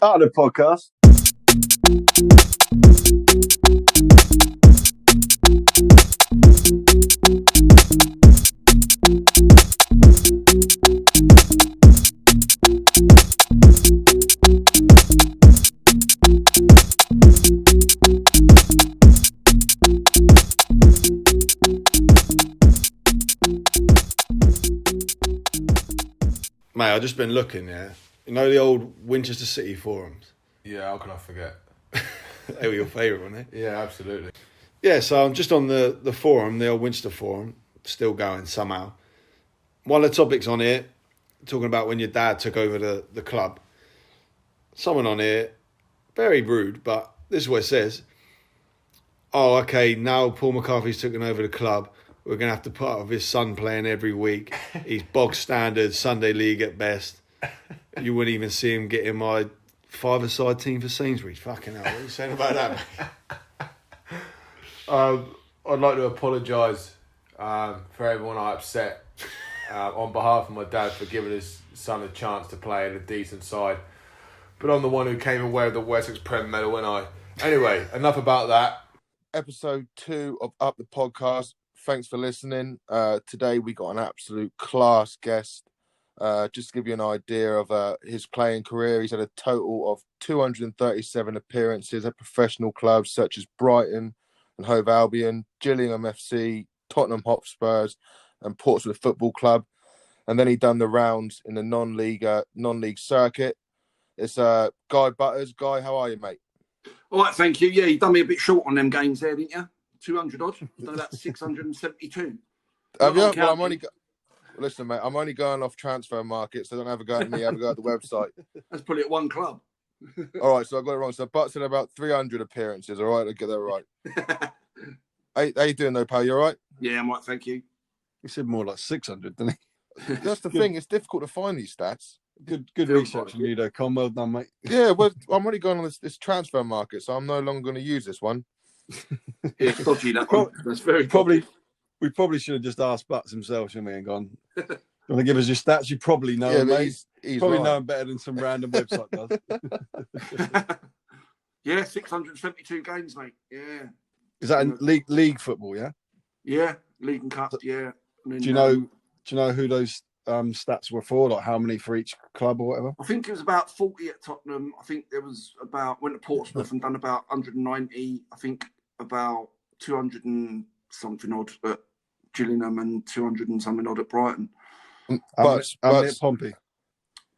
Start the podcast. Mate, I've just been looking, yeah. You know the old Winchester City forums? Yeah, how can I forget? They were your favourite, weren't they? Yeah, absolutely. Yeah, so I'm just on the forum, the old Winchester forum, still going somehow. One of the topics on here, talking about when your dad took over the club. Someone on here, very rude, but this is what it says. Oh, okay, now Paul McCarthy's taken over the club. We're going to have to put up with his son playing every week. He's bog standard, Sunday league at best. You wouldn't even see him get in my five-a-side team for Sainsbury's. Fucking hell, what are you saying about that? I'd like to apologise for everyone I upset on behalf of my dad for giving his son a chance to play at a decent side. But I'm the one who came away with the Wessex Prem medal, wasn't I? Anyway, enough about that. Episode 2 of Up the Podcast. Thanks for listening. Today we got an absolute class guest. Just to give you an idea of his playing career, he's had a total of 237 appearances at professional clubs such as Brighton and Hove Albion, Gillingham FC, Tottenham Hotspurs and Portsmouth Football Club. And then he done the rounds in the non-league circuit. It's Guy Butters. Guy, how are you, mate? All right, thank you. Yeah, you done me a bit short on them games there, didn't you? 200 odd. I've done about 672. Have you? Well, listen, mate, I'm only going off transfer market, so don't have a go at me, have a go at the website. That's probably at one club. All right, so I got it wrong. So Butts had about 300 appearances, all right? I get that right. How you doing, though, pal? You all right? Yeah, I'm right, thank you. He said more like 600, didn't he? That's the thing. It's difficult to find these stats. Good research from you, though, Con. Well done, mate. Yeah, well, I'm already going on this transfer market, so I'm no longer going to use this one. Yeah, it's dodgy, that one. That's very dodgy. We probably should have just asked Butts himself, shouldn't we, and gone, you want to give us your stats? You probably know him, mate. He's probably know him better than some random website does. Yeah, 672 games, mate. Yeah. Is that in league football, yeah? Yeah, league and cup, yeah. And then, do you know who those stats were for? Like how many for each club or whatever? I think it was about 40 at Tottenham. I think there was went to Portsmouth and done about 190. I think about 200 and something odd at Gillingham and 200 and something odd at Brighton. But at Pompey?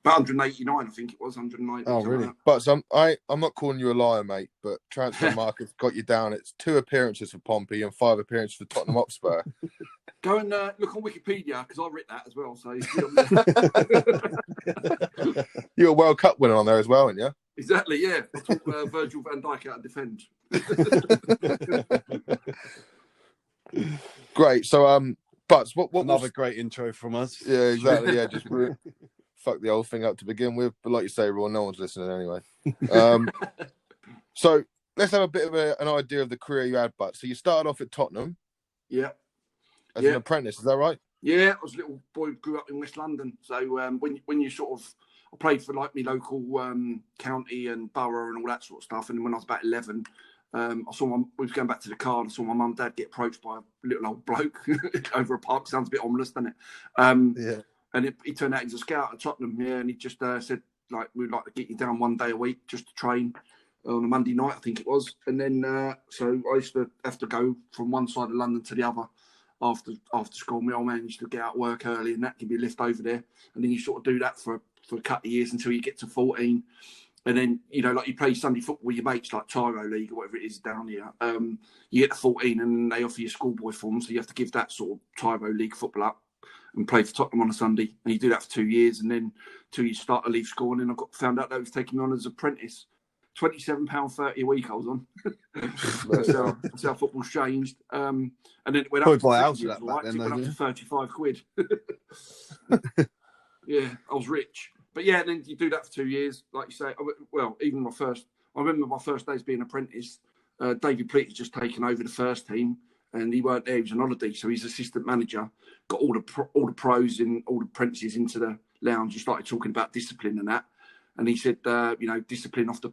About 189, I think it was 190. Oh, really? But I'm not calling you a liar, mate. But transfer market's got you down. It's 2 appearances for Pompey and 5 appearances for Tottenham Hotspur. Go and look on Wikipedia because I read that as well. So you're a World Cup winner on there as well, aren't you? Exactly. Yeah, I took Virgil van Dijk out and defend. Great. So, Butts, what another great intro from us? Yeah, exactly. Yeah, just fuck the old thing up to begin with. But like you say, Raw, no one's listening anyway. So let's have a bit of an idea of the career you had, Butts. So you started off at Tottenham. Yeah. As an apprentice, is that right? Yeah, I was a little boy who grew up in West London. So when you sort of, I played for like my local county and borough and all that sort of stuff. And when I was about 11, we was going back to the car and I saw my mum and dad get approached by a little old bloke over a park. Sounds a bit ominous, doesn't it? Yeah. And he turned out he's a scout at Tottenham, yeah, and he just said, like, we'd like to get you down one day a week just to train on a Monday night, I think it was. And then, so I used to have to go from one side of London to the other after school. My old man used to get out of work early and that can be a lift over there. And then you sort of do that for a couple of years until you get to 14. And then, you know, like you play Sunday football with your mates, like Tyro League or whatever it is down here. You get to 14 and they offer you schoolboy form. So you have to give that sort of Tyro League football up and play for Tottenham on a Sunday. And you do that for 2 years. And then till you start to leave school. And then I found out that was taking me on as an apprentice. £27.30 a week I was on. That's how football's changed. And then it went up to went up to 35 quid. Yeah, I was rich. But yeah, then you do that for 2 years. Like you say, well, even I remember my first day as being an apprentice. David Pleat had just taken over the first team and he weren't there. He was on holiday. So his assistant manager got all the pros and all the apprentices into the lounge. He started talking about discipline and that. And he said, discipline off the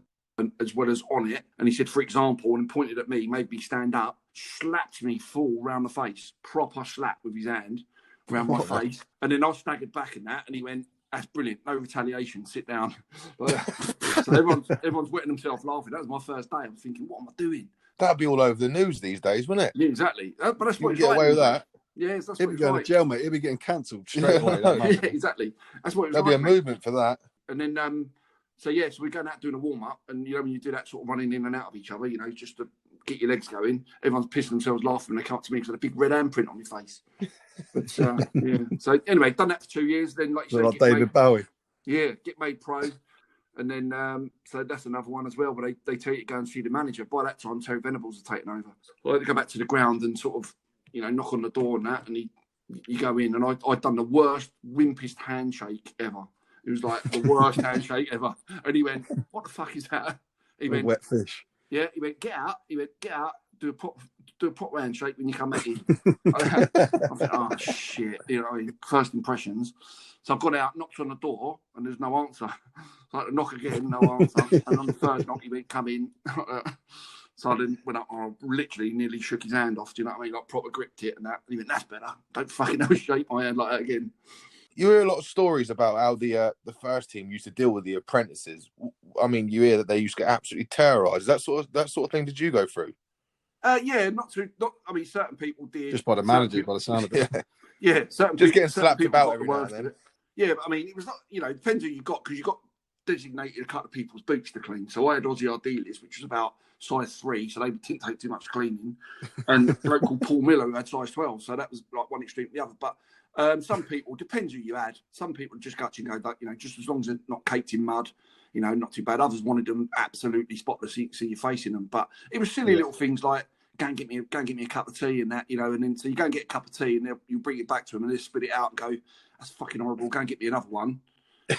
as well as on it. And he said, for example, and pointed at me, made me stand up, slapped me full round the face, proper slap with his hand around my face. And then I staggered back in that, and he went, "That's brilliant. No retaliation. Sit down." So everyone's wetting themselves laughing. That was my first day. I was thinking, what am I doing? That'd be all over the news these days, wouldn't it? Yeah, exactly. But that's what you get away with that. Yeah, that's He'll what be going to jail, mate. He'll be getting cancelled straight away. Yeah, exactly. That's what it was. There'll be a movement for that. And then, so we're going out doing a warm up, and when you do that sort of running in and out of each other, just to get your legs going, everyone's pissing themselves laughing when they come up to me because of a big red handprint on my face. But so anyway, done that for 2 years. Then, like you so say, like David Bowie. Yeah, get made pro. And then, so that's another one as well. But they tell you to go and see the manager. By that time, Terry Venables had taken over. So I had to go back to the ground and sort of, knock on the door and that. And you go in, and I'd done the worst, wimpiest handshake ever. It was like the worst handshake ever. And he went, "What the fuck is that?" He went, "Wet fish." Yeah, he went, "Get out." He went, "Get out. Do a proper handshake when you come back in." I thought, oh shit! First impressions. So I've got out, knocked on the door, and there's no answer. So I had to knock again, no answer. And on the third knock, he went, "Come in." So I then went up, I literally nearly shook his hand off. Do you know what I mean? Like proper gripped it and that. And he went, "That's better. Don't fucking ever shake my hand like that again." You hear a lot of stories about how the first team used to deal with the apprentices. I mean, you hear that they used to get absolutely terrorised. That sort of thing. Did you go through? Yeah, not. I mean, certain people did. Just by the manager, by the sound of it. Yeah, certain just people, getting slapped about every now and then. Yeah, but I mean, it was not. It depends who you got, because you got designated a couple of people's boots to clean. So I had Aussie Ardelis, which was about size 3, so they didn't take too much cleaning. And a bloke called Paul Miller, who had size 12, so that was like one extreme to the other. But some people, depends who you had. Some people just got to go, just as long as they're not caked in mud, not too bad. Others wanted them absolutely spotless, so you see your face in them. But it was silly little things like, go and get me a cup of tea and that, and then so you go and get a cup of tea and you bring it back to them and they spit it out and go, "That's fucking horrible. Go and get me another one."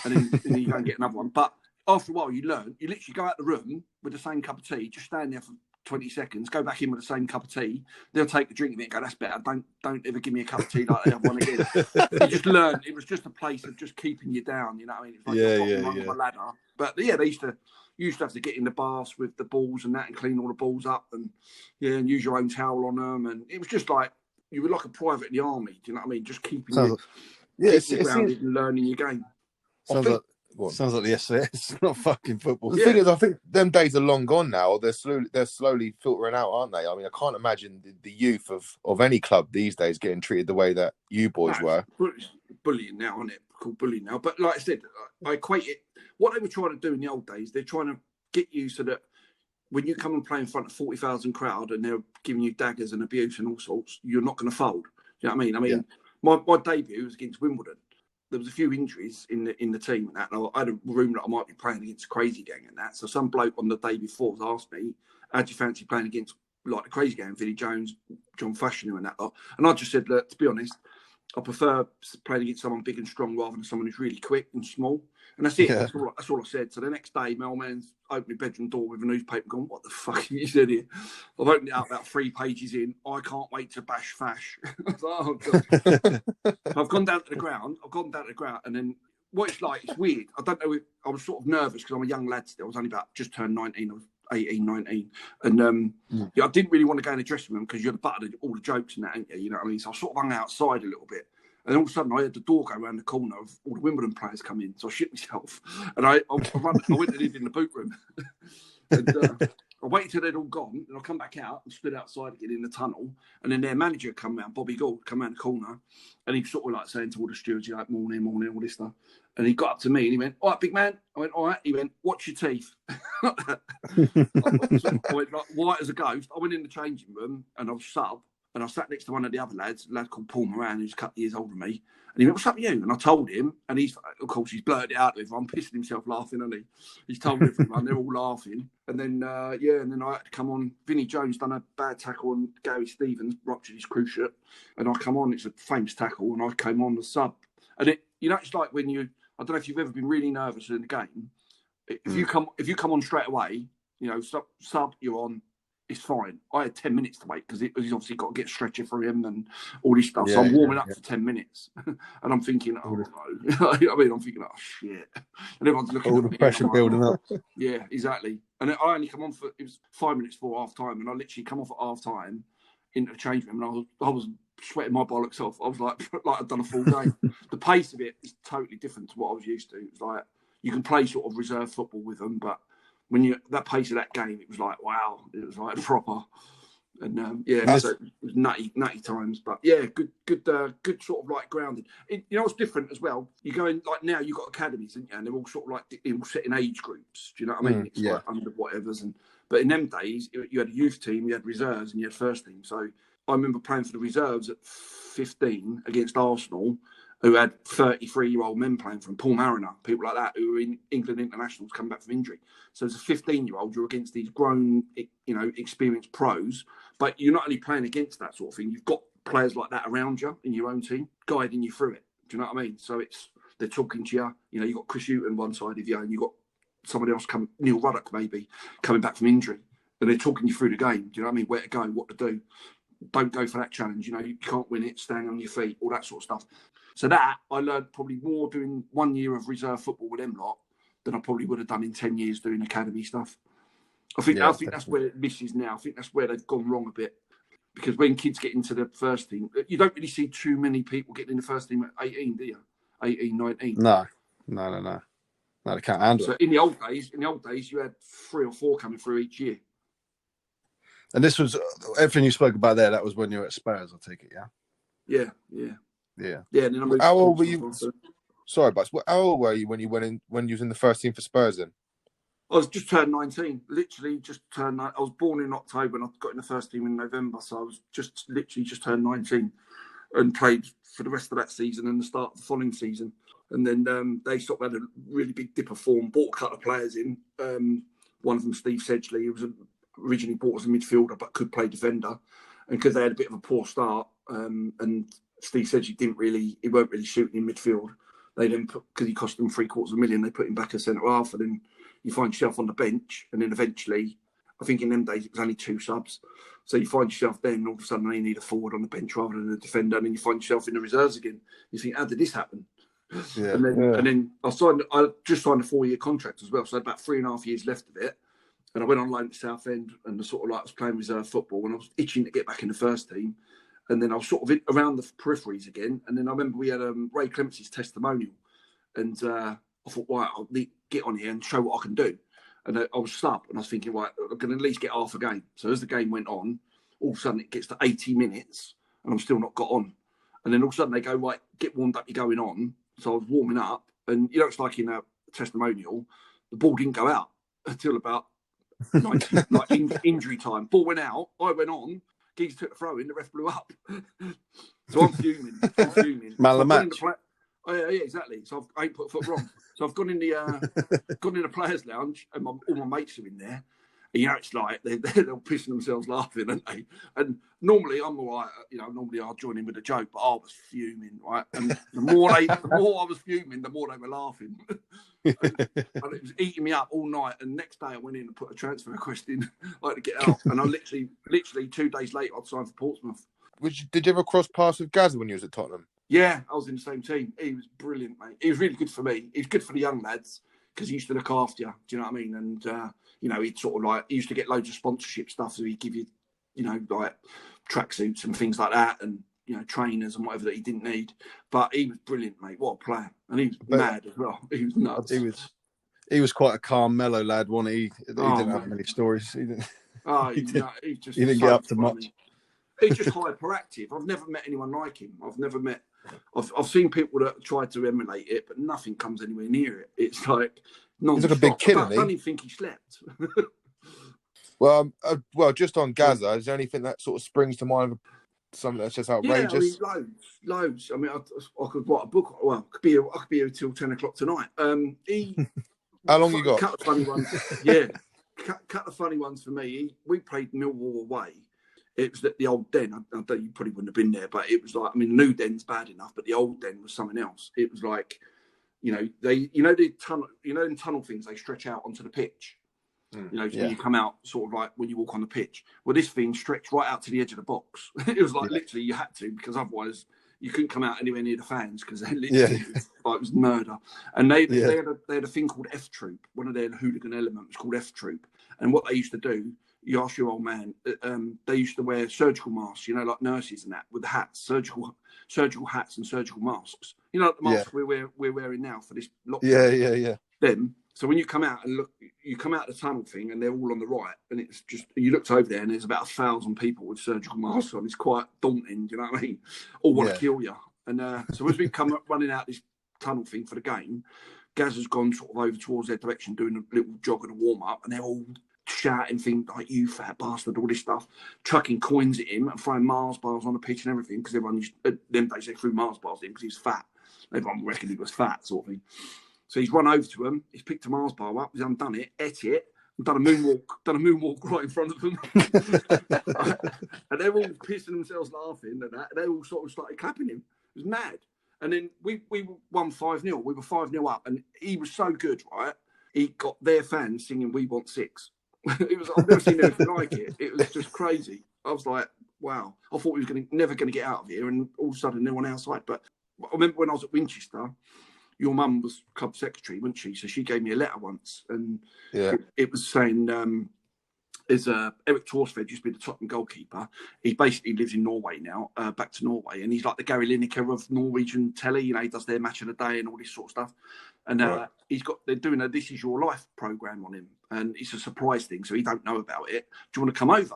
And then you go and get another one. But after a while, you learn. You literally go out the room with the same cup of tea, just stand there for 20 seconds, go back in with the same cup of tea. They'll take a drink of it and go, "That's better. Don't ever give me a cup of tea like the other one again." You just learn. It was just a place of just keeping you down. You know what I mean? It's like a ladder. But yeah, they used to have to get in the baths with the balls and that and clean all the balls up and and use your own towel on them. And it was just like you were like a private in the army. Do you know what I mean? Just keeping you grounded and learning your game. Sounds like the SAS, not fucking football. The thing is, I think them days are long gone now. They're slowly filtering out, aren't they? I mean, I can't imagine the youth of any club these days getting treated the way that you boys were. It's bullying now, isn't it? Called bullying now. But like I said, I equate it. What they were trying to do in the old days, they're trying to get you so that when you come and play in front of 40,000 crowd and they're giving you daggers and abuse and all sorts, you're not going to fold. You know what I mean? I mean, my debut was against Wimbledon. There was a few injuries in the team and that. And I had a rumour that I might be playing against a Crazy Gang and that. So some bloke on the day before asked me, "How do you fancy playing against like the Crazy Gang, Vinnie Jones, John Fashanu and that lot?" And I just said, "Look, to be honest, I prefer playing against someone big and strong rather than someone who's really quick and small." And that's it. Yeah. That's all I said. So the next day, mailman's opened my bedroom door with a newspaper going, "What the fuck have you said here?" I've opened it up about 3 pages in. "I can't wait to bash Fash." I was like, "Oh, God." I've gone down to the ground. And then what it's like, it's weird. I don't know. I was sort of nervous because I'm a young lad still. I was only just turned 19. I was 18, 19. And I didn't really want to go in the dressing room because you're the butt of all the jokes and that, ain't you? You know what I mean? So I sort of hung outside a little bit. And all of a sudden, I had the door go around the corner of all the Wimbledon players come in. So I shit myself. And I went and lived in the boot room. And I waited till they'd all gone. And I come back out and stood outside again in the tunnel. And then their manager come round, Bobby Gould, come around the corner. And he sort of like saying to all the stewards, like, morning, all this stuff. And he got up to me and he went, "All right, big man." I went, "All right." He went, "Watch your teeth." I went like white as a ghost. I went in the changing room and I was sub. And I sat next to one of the other lads, a lad called Paul Moran, who's a couple of years older than me. And he went, "What's up with you?" And I told him, and he's blurted it out to everyone, pissing himself laughing, hasn't he? He's told everyone, they're all laughing. And then, and then I had to come on. Vinnie Jones done a bad tackle on Gary Stevens, ruptured his cruise ship. And I come on, it's a famous tackle, and I came on the sub. And it's like when I don't know if you've ever been really nervous in the game. If you come on straight away, sub, you're on. it's fine. I had 10 minutes to wait because he's obviously got to get a stretcher for him and all this stuff. So I'm warming up for 10 minutes. And I'm thinking, oh, no. I mean, I'm thinking, oh, shit. And everyone's looking all at the me. pressure building up. Yeah, exactly. And I only come on it was 5 minutes before half time. And I literally come off at half time into the change room. And I was sweating my bollocks off. I was like I'd done a full game. The pace of it is totally different to what I was used to. It was like, you can play sort of reserve football with them, but when that pace of that game, it was like, wow, it was like proper. And so it was nutty times. But yeah, good sort of like grounded. You know what's different as well? You go in, like now you've got academies, haven't you? And they're all sort of like all set in age groups. Do you know what I mean? It's like under whatevers. But in them days, you had a youth team, you had reserves, and you had first team. So I remember playing for the reserves at 15 against Arsenal, who had 33-year-old men playing from Paul Mariner, people like that, who were in England internationals coming back from injury. So as a 15-year-old, you're against these grown, experienced pros, but you're not only playing against that sort of thing, you've got players like that around you in your own team, guiding you through it. Do you know what I mean? So they're talking to you. You know, you've got Chris Hughton one side of you, and you've got somebody else Neil Ruddock maybe, coming back from injury. And they're talking you through the game. Do you know what I mean? Where to go, what to do. Don't go for that challenge. You know, you can't win it, stand on your feet, all that sort of stuff. So that I learned probably more doing 1 year of reserve football with them lot than I probably would have done in 10 years doing academy stuff. I think that's where it misses now. I think that's where they've gone wrong a bit. Because when kids get into the first team, you don't really see too many people getting in the first team at 18, do you? 18, 19. No, they can't handle it. So in the old days, you had 3 or 4 coming through each year. And this was everything you spoke about there. That was when you were at Spurs, I take it, yeah. Yeah. And then how old were you? Sorry, but how old were you when you was in the first team for Spurs? Then I was just turned 19. Literally just turned. I was born in October and I got in the first team in November. So I was just turned 19 and played for the rest of that season and the start of the following season. And then they sort of had a really big dip of form. Bought a couple of players in. One of them, Steve Sedgley, who was originally bought as a midfielder but could play defender. And because they had a bit of a poor start, and Steve Sedgley weren't really shooting in midfield. They then because he cost them $750,000, they put him back as centre half, and then you find yourself on the bench, and then eventually, I think in them days it was only 2 subs, so you find yourself then all of a sudden they need a forward on the bench rather than a defender, and then you find yourself in the reserves again. You think, how did this happen? Yeah. And then I just signed a 4-year contract as well, so I had about 3.5 years left of it, and I went on loan to Southend, and I was playing reserve football, and I was itching to get back in the first team. And then I was sort of around the peripheries again. And then I remember we had Ray Clemency's testimonial. And I thought, right, I'll get on here and show what I can do. And I was sub. And I was thinking, right, I can at least get half a game. So as the game went on, all of a sudden it gets to 80 minutes and I'm still not got on. And then all of a sudden they go, right, get warmed up, you're going on. So I was warming up. And, it's like in a testimonial, the ball didn't go out until about 90, injury time. Ball went out, I went on. Geese took the throw in, the ref blew up. So I'm fuming. Man of the match. Oh yeah, exactly. So I ain't put a foot wrong. So I've gone in the players' lounge, and all my mates are in there. And, it's like they're all pissing themselves laughing, aren't they? And normally I'm all right. Normally I'll join in with a joke, but I was fuming, right? And the more I was fuming, the more they were laughing. and it was eating me up all night. And next day I went in and put a transfer request in, like to get out. And I literally 2 days later I'd signed for Portsmouth. Did you ever cross paths with Gazza when you was at Tottenham? Yeah, I was in the same team. He was brilliant, mate. He was really good for me. He was good for the young lads because he used to look after you. Do you know what I mean? And he'd sort of he used to get loads of sponsorship stuff, so he'd give you, like tracksuits and things like that, and trainers and whatever that he didn't need. But he was brilliant, mate. What a player! And he was mad as well. He was nuts. He was quite a calm, mellow lad, wasn't he? He didn't have many stories. He didn't. He didn't get up to much. He's just hyperactive. I've never met anyone like him. I've seen people that try to emulate it, but nothing comes anywhere near it. It's like he's like a big kid, I don't even think he slept. Well, just on Gazza, is there anything that sort of springs to mind? Something that's just outrageous. Yeah, loads. I mean, I could write a book. Well, I could be here till 10 o'clock tonight. How long you got? Cut the funny ones. Yeah, cut the funny ones for me. We played Millwall away. It was at the old den. I don't. You probably wouldn't have been there, but it was like, I mean, the new den's bad enough, but the old den was something else. It was like, the tunnel, the tunnel things they stretch out onto the pitch. You know, when you come out, sort of like when you walk on the pitch. Well, this thing stretched right out to the edge of the box. It was like literally you had to, because otherwise you couldn't come out anywhere near the fans, because they literally it was murder. And they had a thing called F Troop. One of their hooligan elements was called F Troop. And what they used to do, you ask your old man, they used to wear surgical masks, you know, like nurses and that, with the hats, surgical hats and surgical masks. You know, like the masks we're wearing now for this lockdown. Yeah. Them. So when you come out and look, you come out the tunnel thing, and they're all on the right, and it's just, you looked over there, and there's about 1,000 people with surgical masks on. It's quite daunting, do you know what I mean? All want to kill you. And so as we come running out this tunnel thing for the game, Gaz has gone sort of over towards their direction, doing a little jog and a warm up, and they're all shouting things like, "You fat bastard," all this stuff, chucking coins at him and throwing Mars bars on the pitch and everything, because everyone used, them days they threw Mars bars at him because he's fat. Everyone reckoned he was fat, sort of thing. So he's run over to him, he's picked a Mars bar up, he's undone it, ate it, and done a moonwalk right in front of them. And they're all pissing themselves laughing at that, and they all sort of started clapping him. It was mad. And then we won 5-0. We were 5-0 up, and he was so good, right? He got their fans singing "We Want 6." It was, I've never seen anything like it. It was just crazy. I was like, wow. I thought we was never going to get out of here, and all of a sudden no one outside. But I remember when I was at Winchester, your mum was club secretary, wasn't she? So she gave me a letter once, and it was saying, there's Eric Torsved used to be the Tottenham goalkeeper. He basically lives in Norway now, back to Norway, and he's like the Gary Lineker of Norwegian telly. You know, he does their match of the day and all this sort of stuff. And they're doing a "This Is Your Life" program on him, and it's a surprise thing, so he don't know about it. Do you want to come over?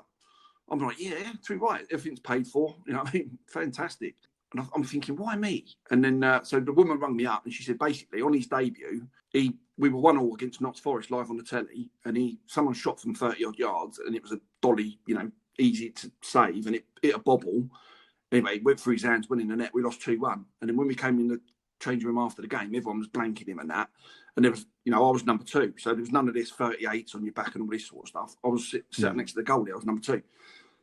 I'm like, yeah, too right. Everything's paid for. You know what I mean? Fantastic. And I'm thinking, why me? And then, so the woman rang me up, and she said, basically, on his debut, we were 1-1 against Notts Forest live on the telly, and someone shot from 30-odd yards, and it was a dolly, you know, easy to save, and it hit a bobble. Anyway, it went through his hands, went in the net, we lost 2-1. And then when we came in the changing room after the game, everyone was blanking him and that. And there was, you know, I was number 2, so there was none of this 38s on your back and all this sort of stuff. I was sat next to the goalie, I was number 2.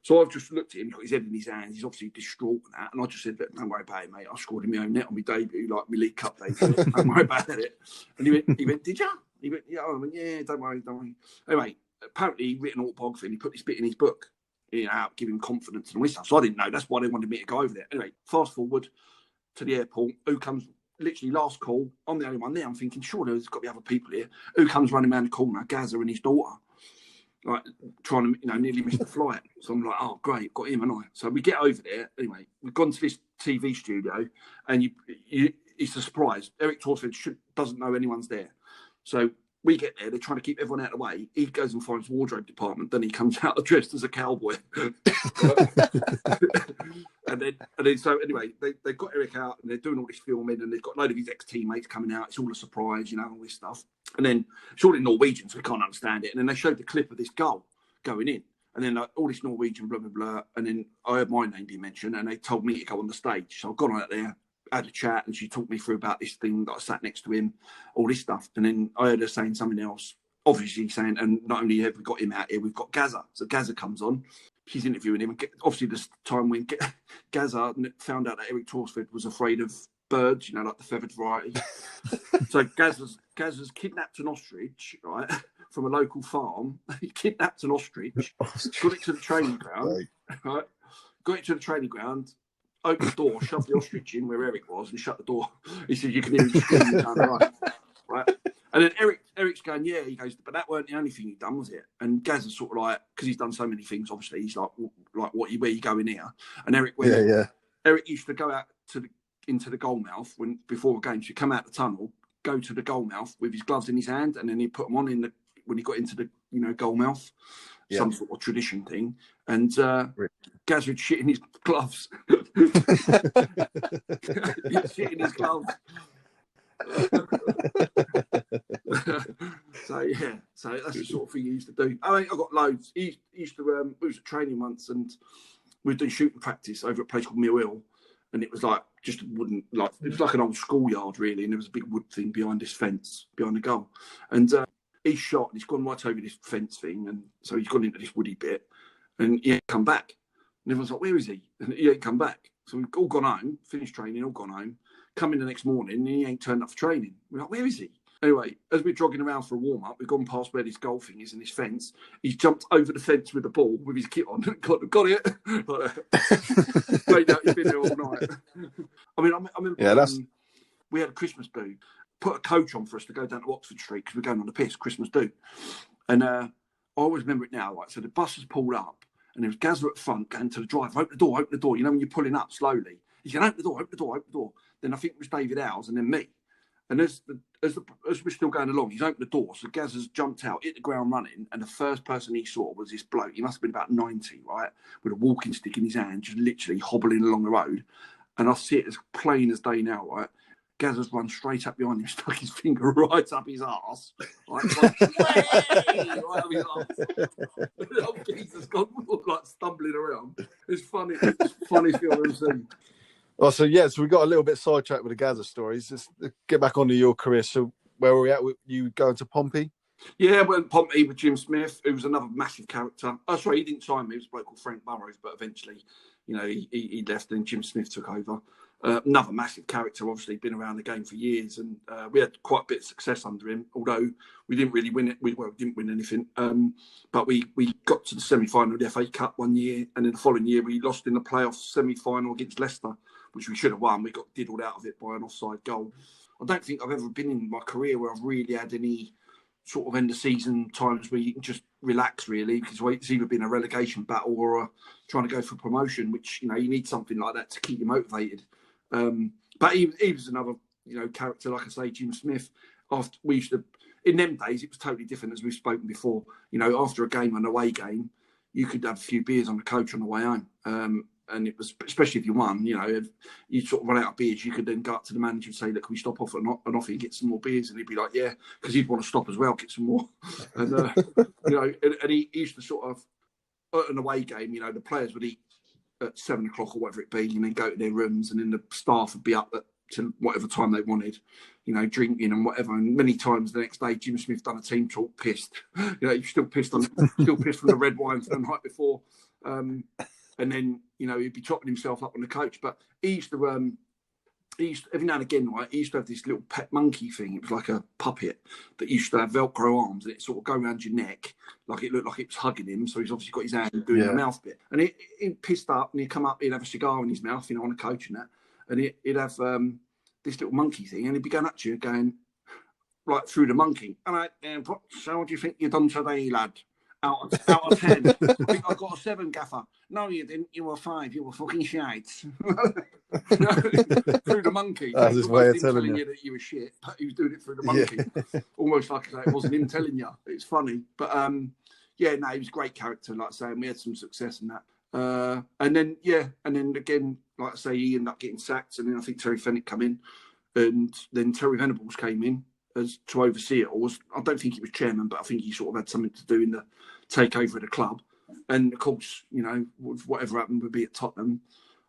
So I've just looked at him, he's got his head in his hands, he's obviously distraught and that. And I just said, don't worry about it, mate. I scored in my own net on my debut, like my League Cup debut. Don't worry about it. And he went, did you? He went, yeah. I went, yeah, don't worry. Anyway, apparently he'd written autobiography, and he put this bit in his book, you know, give him confidence and all this stuff. So I didn't know. That's why they wanted me to go over there. Anyway, fast forward to the airport. Who comes, literally last call, I'm the only one there. I'm thinking, sure, there's got to be other people here. Who comes running around the corner? Gaza and his daughter. Like trying to, you know, nearly miss the flight. So I'm like, oh, great, got him and I. So we get over there. Anyway, we've gone to this TV studio, and it's a surprise. Eric Torsved doesn't know anyone's there. So we get there. They're trying to keep everyone out of the way. He goes and finds the wardrobe department. Then he comes out dressed as a cowboy. and then so anyway, they got Eric out, and they're doing all this filming, and they've got a load of his ex-teammates coming out. It's all a surprise, you know, all this stuff. And then it's all in Norwegian, so we can't understand it. And then they showed the clip of this goal going in. And then all this Norwegian, blah, blah, blah. And then I heard my name being mentioned, and they told me to go on the stage. So I've gone out there, had a chat, and she talked me through about this thing that I sat next to him, all this stuff. And then I heard her saying something else, obviously saying, and not only have we got him out here, we've got Gaza. So Gaza comes on. She's interviewing him. And obviously, this time when Gaza found out that Eric Torsved was afraid of birds, you know, like the feathered variety. So Gaza's kidnapped an ostrich, right, from a local farm. He kidnapped an ostrich, got it to the training ground, right? Got it to the training ground, opened the door, shoved the ostrich in where Eric was, and shut the door. He said, "You can hear him screaming down the road." Right? And then Eric's going, yeah. He goes, but that weren't the only thing he'd done, was it? And Gaz is sort of like, because he's done so many things, obviously, he's like, where you going here? And Eric went, Eric used to go out into the goal mouth before a game. So he'd come out the tunnel, go to the goal mouth with his gloves in his hand, and then he'd put them on when he got into the goal mouth, some sort of tradition thing. And Gaz would shit in his gloves. He'd shit in his gloves. So that's the sort of thing he used to do. I mean, I got loads. He used to we was at training once, and we were doing shooting practice over at a place called Mill Hill, and it was like just a wooden, like it was like an old schoolyard really, and there was a big wood thing behind this fence behind the goal, and he's shot and he's gone right over this fence thing, and so he's gone into this woody bit, and he ain't come back, and everyone's like, where is he? And he ain't come back. So we've all gone home, finished training, all gone home. Come in the next morning, and he ain't turned up for training. We're like, where is he? Anyway, as we're jogging around for a warm-up, we've gone past where this goal thing is and this fence. He's jumped over the fence with the ball with his kit on. got it. Mate, no, he's been there all night. I remember we had a Christmas do. Put a coach on for us to go down to Oxford Street because we're going on the piss, Christmas do. And I always remember it now. Like, so the bus has pulled up and there was Gazza at the front going to the drive. Open the door. You know when you're pulling up slowly. He's going, open the door. Then I think it was David Howes and then me. And as we're still going along, he's opened the door. So Gaz has jumped out, hit the ground running, and the first person he saw was this bloke. He must have been about 90, right, with a walking stick in his hand, just literally hobbling along the road. And I see it as plain as day now, right? Gaz has run straight up behind him, stuck his finger right up his arse. Right up his arse. Oh, Jesus, God, like stumbling around. It's funny. It's the funniest thing I've ever seen. Oh, so we got a little bit sidetracked with the Gaza stories. Just get back onto your career. So where were we at? You going to Pompey? Yeah, I went to Pompey with Jim Smith, who was another massive character. Oh, sorry, he didn't sign me. It was a bloke called Frank Burrows, but eventually, he left and Jim Smith took over. Another massive character, obviously, been around the game for years, and we had quite a bit of success under him, although we didn't really win it. We didn't win anything, but we got to the semi-final of the FA Cup one year, and then the following year we lost in the playoff semi-final against Leicester, which we should have won. We got diddled out of it by an offside goal. I don't think I've ever been in my career where I've really had any sort of end of season times where you can just relax, really, because it's either been a relegation battle or trying to go for promotion, which, you need something like that to keep you motivated. But he was another, character, like I say, Jim Smith. After we used to, in them days, it was totally different, as we've spoken before. After a game, an away game, you could have a few beers on the coach on the way home. And it was, especially if you won, if you sort of run out of beers, you could then go up to the manager and say, look, can we stop off and off and get some more beers? And he'd be like, yeah, because he'd want to stop as well, get some more. And, and he used to sort of, at an away game, the players would eat at 7 o'clock or whatever it be, and then go to their rooms, and then the staff would be up to whatever time they wanted, drinking and whatever. And many times the next day, Jim Smith done a team talk, pissed. You're still pissed from the red wine from the night before. And then, he'd be chopping himself up on the coach. But he used to, every now and again, right, he used to have this little pet monkey thing. It was like a puppet that used to have Velcro arms, and it sort of go around your neck, like it looked like it was hugging him. So he's obviously got his hand doing the mouth bit. And he pissed up, and he'd come up, he'd have a cigar in his mouth, on a coach and that. And he'd have this little monkey thing, and he'd be going up to you, going, right, through the monkey. All right, so what do you think you've done today, lad? Out of 10. I think I got a 7, Gaffer. No, you didn't. You were 5. You were fucking shite. Through the monkey. That's his way of telling you that you were shit, but he was doing it through the monkey. Yeah. Almost like I say, it wasn't him telling you. It's funny. But, he was a great character, like I say, and we had some success in that. And then again, like I say, he ended up getting sacked, and then I think Terry Fenwick come in, and then Terry Venables came in as to oversee it. I don't think he was chairman, but I think he sort of had something to do in the takeover of the club. And of course, whatever happened would be at Tottenham.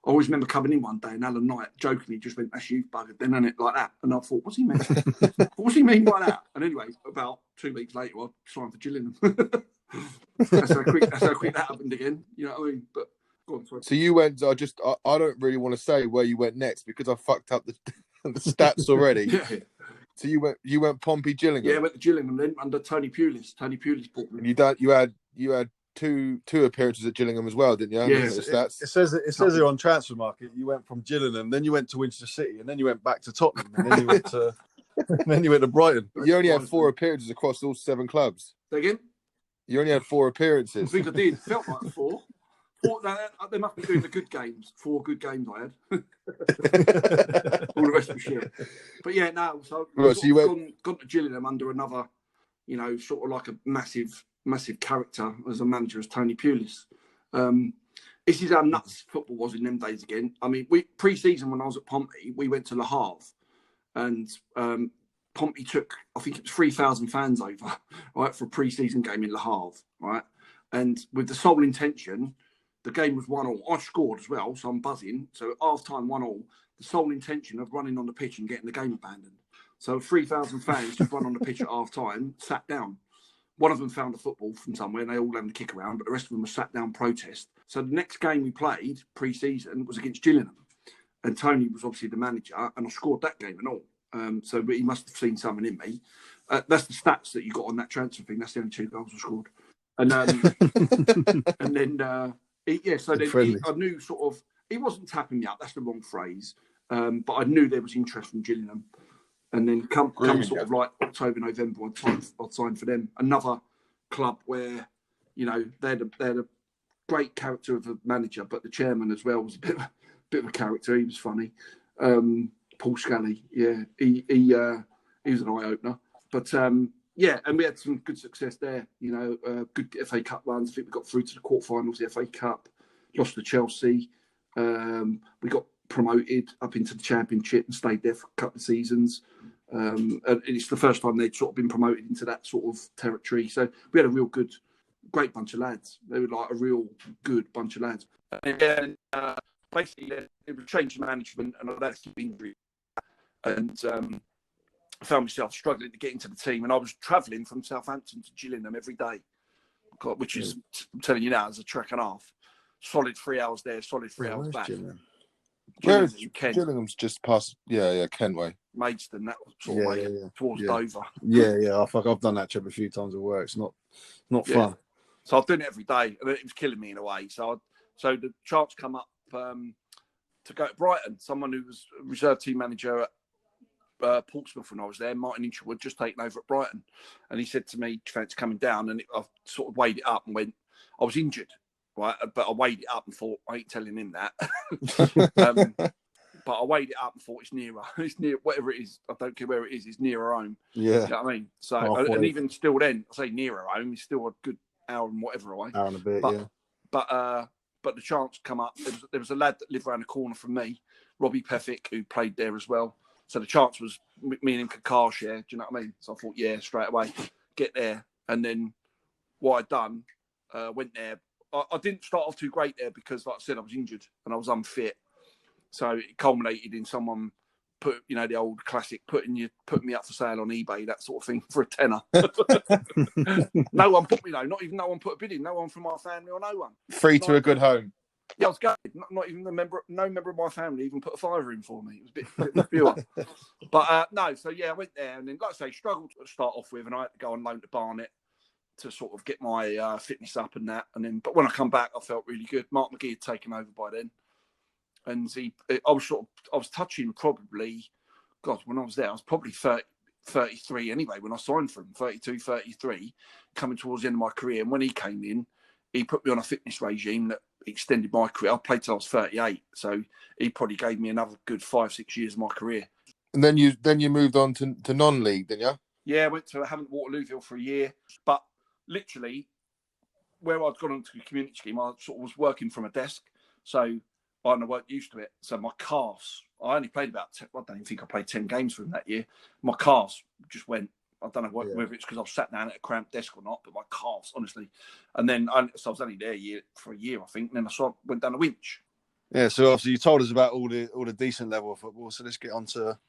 I always remember coming in one day and Alan Knight jokingly just went, "That's you, buggered," then, and it like that. And I thought, what's he mean? What's he mean by that? And anyway, about 2 weeks later, I signed for Gillingham. That's how quick that happened again. You know what I mean? But go on, sorry. So you went. I don't really want to say where you went next because I fucked up the stats already. Yeah. So you went Pompey Gillingham. Yeah, I went to Gillingham then under Tony Pulis. Tony Pulis bought me. And you had two appearances at Gillingham as well, didn't you? Yeah. It says here on Transfer Market you went from Gillingham, then you went to Winchester City, and then you went back to Tottenham, and then you went to Brighton. You only had 4 appearances across all 7 clubs. Say again? You only had 4 appearances. I think I did. Felt like 4. They must be doing the good games. 4 good games I had. All the rest was shit. But yeah, no. So you went gone to Gillingham under another, sort of like a massive character as a manager as Tony Pulis. This is how nuts football was in them days again. I mean, pre-season when I was at Pompey, we went to Le Havre, and Pompey took, I think it was 3,000 fans over, right, for a pre-season game in Le Havre, right, and with the sole intention. The game was 1-1. I scored as well, so I'm buzzing. So half-time 1-1. The sole intention of running on the pitch and getting the game abandoned. So 3,000 fans just run on the pitch at half-time, sat down. One of them found a football from somewhere, and they all had a kick around, but the rest of them were sat down protest. So the next game we played, pre-season, was against Gillingham. And Tony was obviously the manager, and I scored that game and all. So he must have seen something in me. That's the stats that you got on that transfer thing. That's the only 2 goals I scored. And and then I knew sort of he wasn't tapping me up. That's the wrong phrase. But I knew there was interest from Gillingham. And then come sort of like October, November, I'd sign for them. Another club where, you know, they had a great character of a manager, but the chairman as well was a bit of a character. He was funny. Paul Gascoigne, yeah, he was an eye opener. But and we had some good success there. You know, good FA Cup runs. I think we got through to the quarterfinals, the FA Cup. Lost to Chelsea. We got promoted up into the Championship and stayed there for a couple of seasons. And it's the first time they'd sort of been promoted into that sort of territory. So we had a great bunch of lads. They were like a real good bunch of lads. And then basically it was change management and I had a few injuries. And I found myself struggling to get into the team. And I was travelling from Southampton to Gillingham every day, which is, I'm telling you now, is a trek and a half. Solid 3 hours there, solid 3 hours back. Where is Kent? Gillingham's just past, Kent way. Maidstone, that sort of way, towards Dover. Yeah. I've done that trip a few times at work. It's not fun. So I was doing it every day, and it was killing me in a way. So the chance come up to go to Brighton. Someone who was a reserve team manager at Portsmouth when I was there, Martin Inchwood, just taken over at Brighton, and he said to me, "Fancy coming down?" And I sort of weighed it up and went, I was injured. Right, but I weighed it up and thought, I ain't telling him that. But I weighed it up and thought it's nearer. It's near whatever it is. I don't care where it is. It's nearer home. Yeah, you know what I mean. So, and even still, then I say nearer home, it's still a good hour and whatever away. Hour and a bit, But the chance come up. There was a lad that lived around the corner from me, Robbie Pethick, who played there as well. So the chance was me and him could car share. Do you know what I mean? So I thought, yeah, straight away, get there. And then what I'd done, went there. I didn't start off too great there because, like I said, I was injured and I was unfit. So it culminated in someone put, the old classic, putting me up for sale on eBay, that sort of thing, for a tenner. No one put me, not even no one put a bid in. No one from my family or no one. Free to a good home. Yeah, I was gutted. Not even no member of my family even put a fiver in for me. It was a bit pure. But no, so yeah, I went there and then, like I say, struggled to start off with, and I had to go on loan to Barnet to sort of get my fitness up and that. And then, but when I come back, I felt really good. Mark McGee had taken over by then. And I was touching probably, when I was there, I was probably 33 anyway, when I signed for him, 32, 33, coming towards the end of my career. And when he came in, he put me on a fitness regime that extended my career. I played till I was 38. So he probably gave me another good 5-6 years of my career. And then you moved on to non-league, didn't you? Yeah, I went to Waterlooville for a year. But literally, where I'd gone onto the community scheme, I sort of was working from a desk. So I weren't used to it. So my calves, I only played I don't even think I played 10 games for them that year. My calves just went, I don't know whether it's because I was sat down at a cramped desk or not, but my calves, honestly. And then, so I was only there for a year, I think. And then I went down a winch. Yeah, so obviously you told us about all the decent level of football. So let's get on to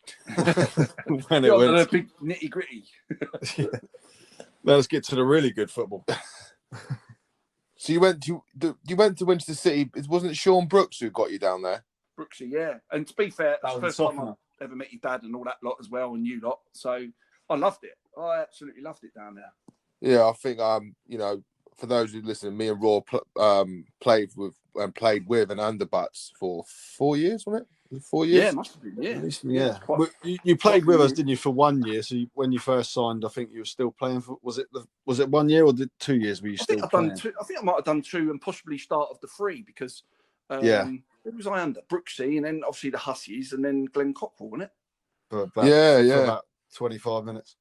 when it went. The big nitty gritty. Let's get to the really good football. So you went to Winchester City. It wasn't Sean Brooks who got you down there. Brooksy, yeah. And to be fair, that's the first time I ever met your dad and all that lot as well, and you lot. So I loved it. I absolutely loved it down there. Yeah, I think for those who listen, me and Raw played with and under Butts for 4 years, wasn't it? 4 years? Yeah, it must have been. Yeah. You played with us, didn't you, for 1 year? So when you first signed, I think you were still playing for. Was it 1 year or 2 years? Were you still playing? I think I might have done 2 and possibly start of the 3 because who was I under? Brooksy, and then obviously the Hussies, and then Glenn Cockrell, wasn't it? For about 25 minutes.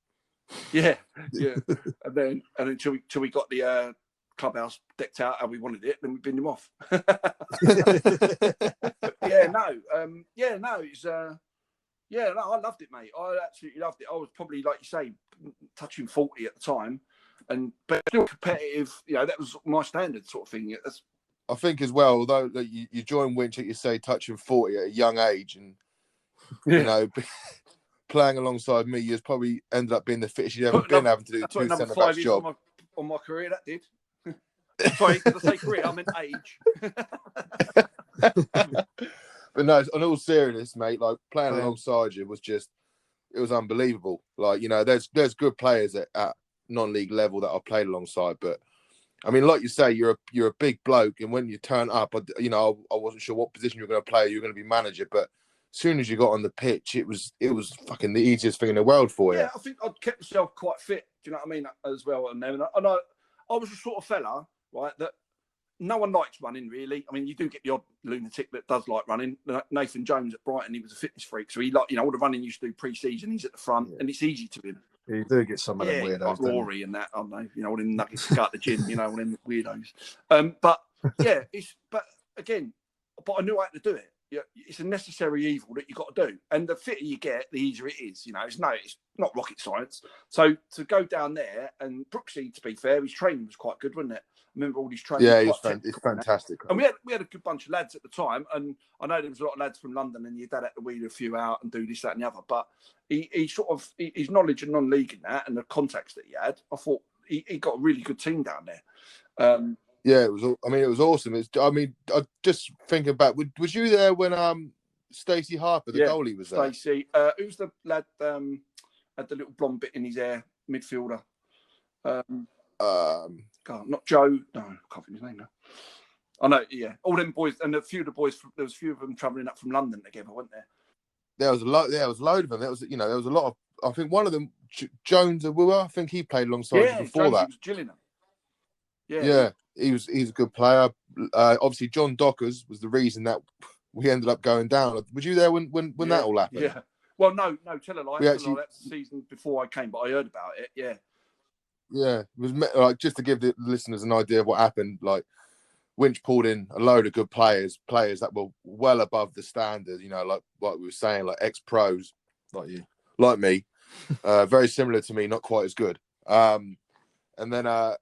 Yeah. and then till we got the clubhouse decked out how we wanted it, then we binned him off. I loved it, mate. I absolutely loved it. I was probably, like you say, touching 40 at the time, but still competitive. That was my standard sort of thing. I think as well, although you joined Winch at, you say, touching 40 at a young age, and playing alongside me, you've probably ended up being the fittest you've ever been, having to do 2 centre-backs job. On my career, that did. Sorry, did I say career? I meant age. But no, on all seriousness, mate, like playing alongside you was just, unbelievable. Like, you know, there's good players at non-league level that I've played alongside, but I mean, like you say, you're a big bloke, and when you turn up, I wasn't sure what position you're going to play. You're going to be manager, but as soon as you got on the pitch, it was fucking the easiest thing in the world for you. Yeah, I think I'd kept myself quite fit. Do you know what I mean? As well, and I was a sort of fella, right, that no one likes running, really. I mean, you do get the odd lunatic that does like running. Nathan Jones at Brighton, he was a fitness freak. So he all the running used to do pre-season, he's at the front, and it's easy to him. You do get some of them weirdos. Like Rory and that, I don't know, all them nuggets to go at the gym, all them weirdos. But yeah, but I knew I had to do it. Yeah, it's a necessary evil that you've got to do. And the fitter you get, the easier it is. It's not rocket science. So to go down there, and Brooksy, to be fair, his training was quite good, wasn't it? I remember all his training. Yeah, it's fantastic. And we had a good bunch of lads at the time. And I know there was a lot of lads from London, and your dad had to wheel a few out and do this, that, and the other. But his knowledge of non-league and that, and the contacts that he had, I thought he got a really good team down there. Yeah, it was. I mean, it was awesome. I just thinking back. Was you there when Stacey Harper, the goalie, was there? Stacey, who's the lad had the little blonde bit in his hair, midfielder? God, not Joe. No, I can't think of his name now. I know. Yeah, all them boys, and a few of the boys. There was a few of them travelling up from London together, weren't there? There was a lot. There was a load of them. There was a lot of. I think one of them, Jones Awuah, I think he played alongside you before that. He was Gillingham. Yeah. He's a good player. Obviously, John Dockers was the reason that we ended up going down. Was you there when that all happened? Yeah. Well, no, tell a lie. That's the season before I came, but I heard about it. Yeah. Yeah, it was like, just to give the listeners an idea of what happened. Like, Winch pulled in a load of good players that were well above the standard. Like what we were saying, like ex-pros, like you, like me, very similar to me, not quite as good. And then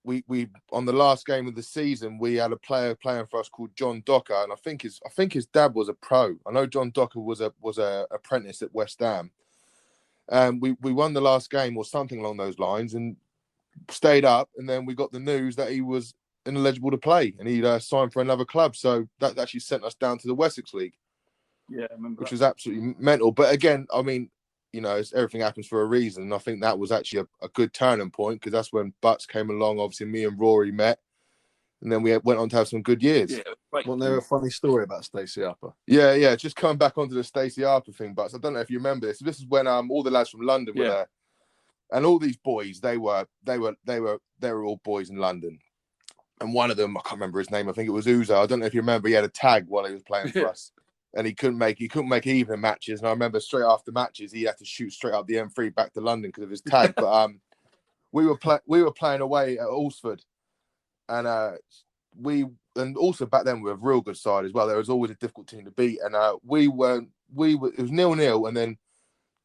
we on the last game of the season, we had a player playing for us called John Docker, and I think his dad was a pro. I know John Docker was a apprentice at West Ham. We won the last game or something along those lines, and stayed up. And then we got the news that he was ineligible to play, and he'd signed for another club. So that actually sent us down to the Wessex League. Yeah, I remember which was absolutely mental. But again, I mean, everything happens for a reason. And I think that was actually a good turning point, because that's when Butts came along. Obviously, me and Rory met, and then we went on to have some good years. Yeah, right. Wasn't there a funny story about Stacey Harper? Yeah. Just coming back onto the Stacey Harper thing, Butts. I don't know if you remember this. This is when all the lads from London were there, and all these boys, they were all boys in London. And one of them, I can't remember his name. I think it was Uzo. I don't know if you remember. He had a tag while he was playing for us, and he couldn't make even matches. And I remember straight after matches, he had to shoot straight up the M3 back to London because of his tag. But we were playing away at Alsford, and also back then we were a real good side as well. There was always a difficult team to beat, and it was 0-0, and then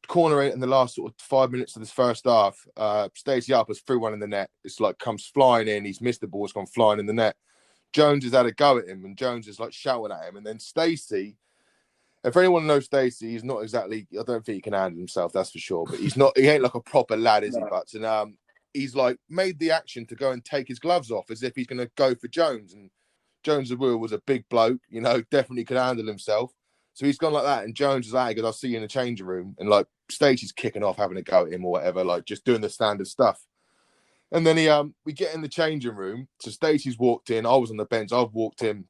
corner in the last sort of 5 minutes of this first half, Stacey Harper's threw one in the net. It's like comes flying in. He's missed the ball. It's gone flying in the net. Jones has had a go at him, and Jones is like shouting at him. And then Stacey, if anyone knows Stacey, he's not exactly. I don't think he can handle himself. That's for sure. But he's not. He ain't like a proper lad, is he? Butts? And he's like made the action to go and take his gloves off as if he's going to go for Jones. And Jones was a big bloke. Definitely could handle himself. So he's gone like that, and Jones is like, "I'll see you in the changing room." And like Stacey's kicking off, having a go at him or whatever, like just doing the standard stuff. And then we get in the changing room. So Stacey's walked in. I was on the bench. I've walked in,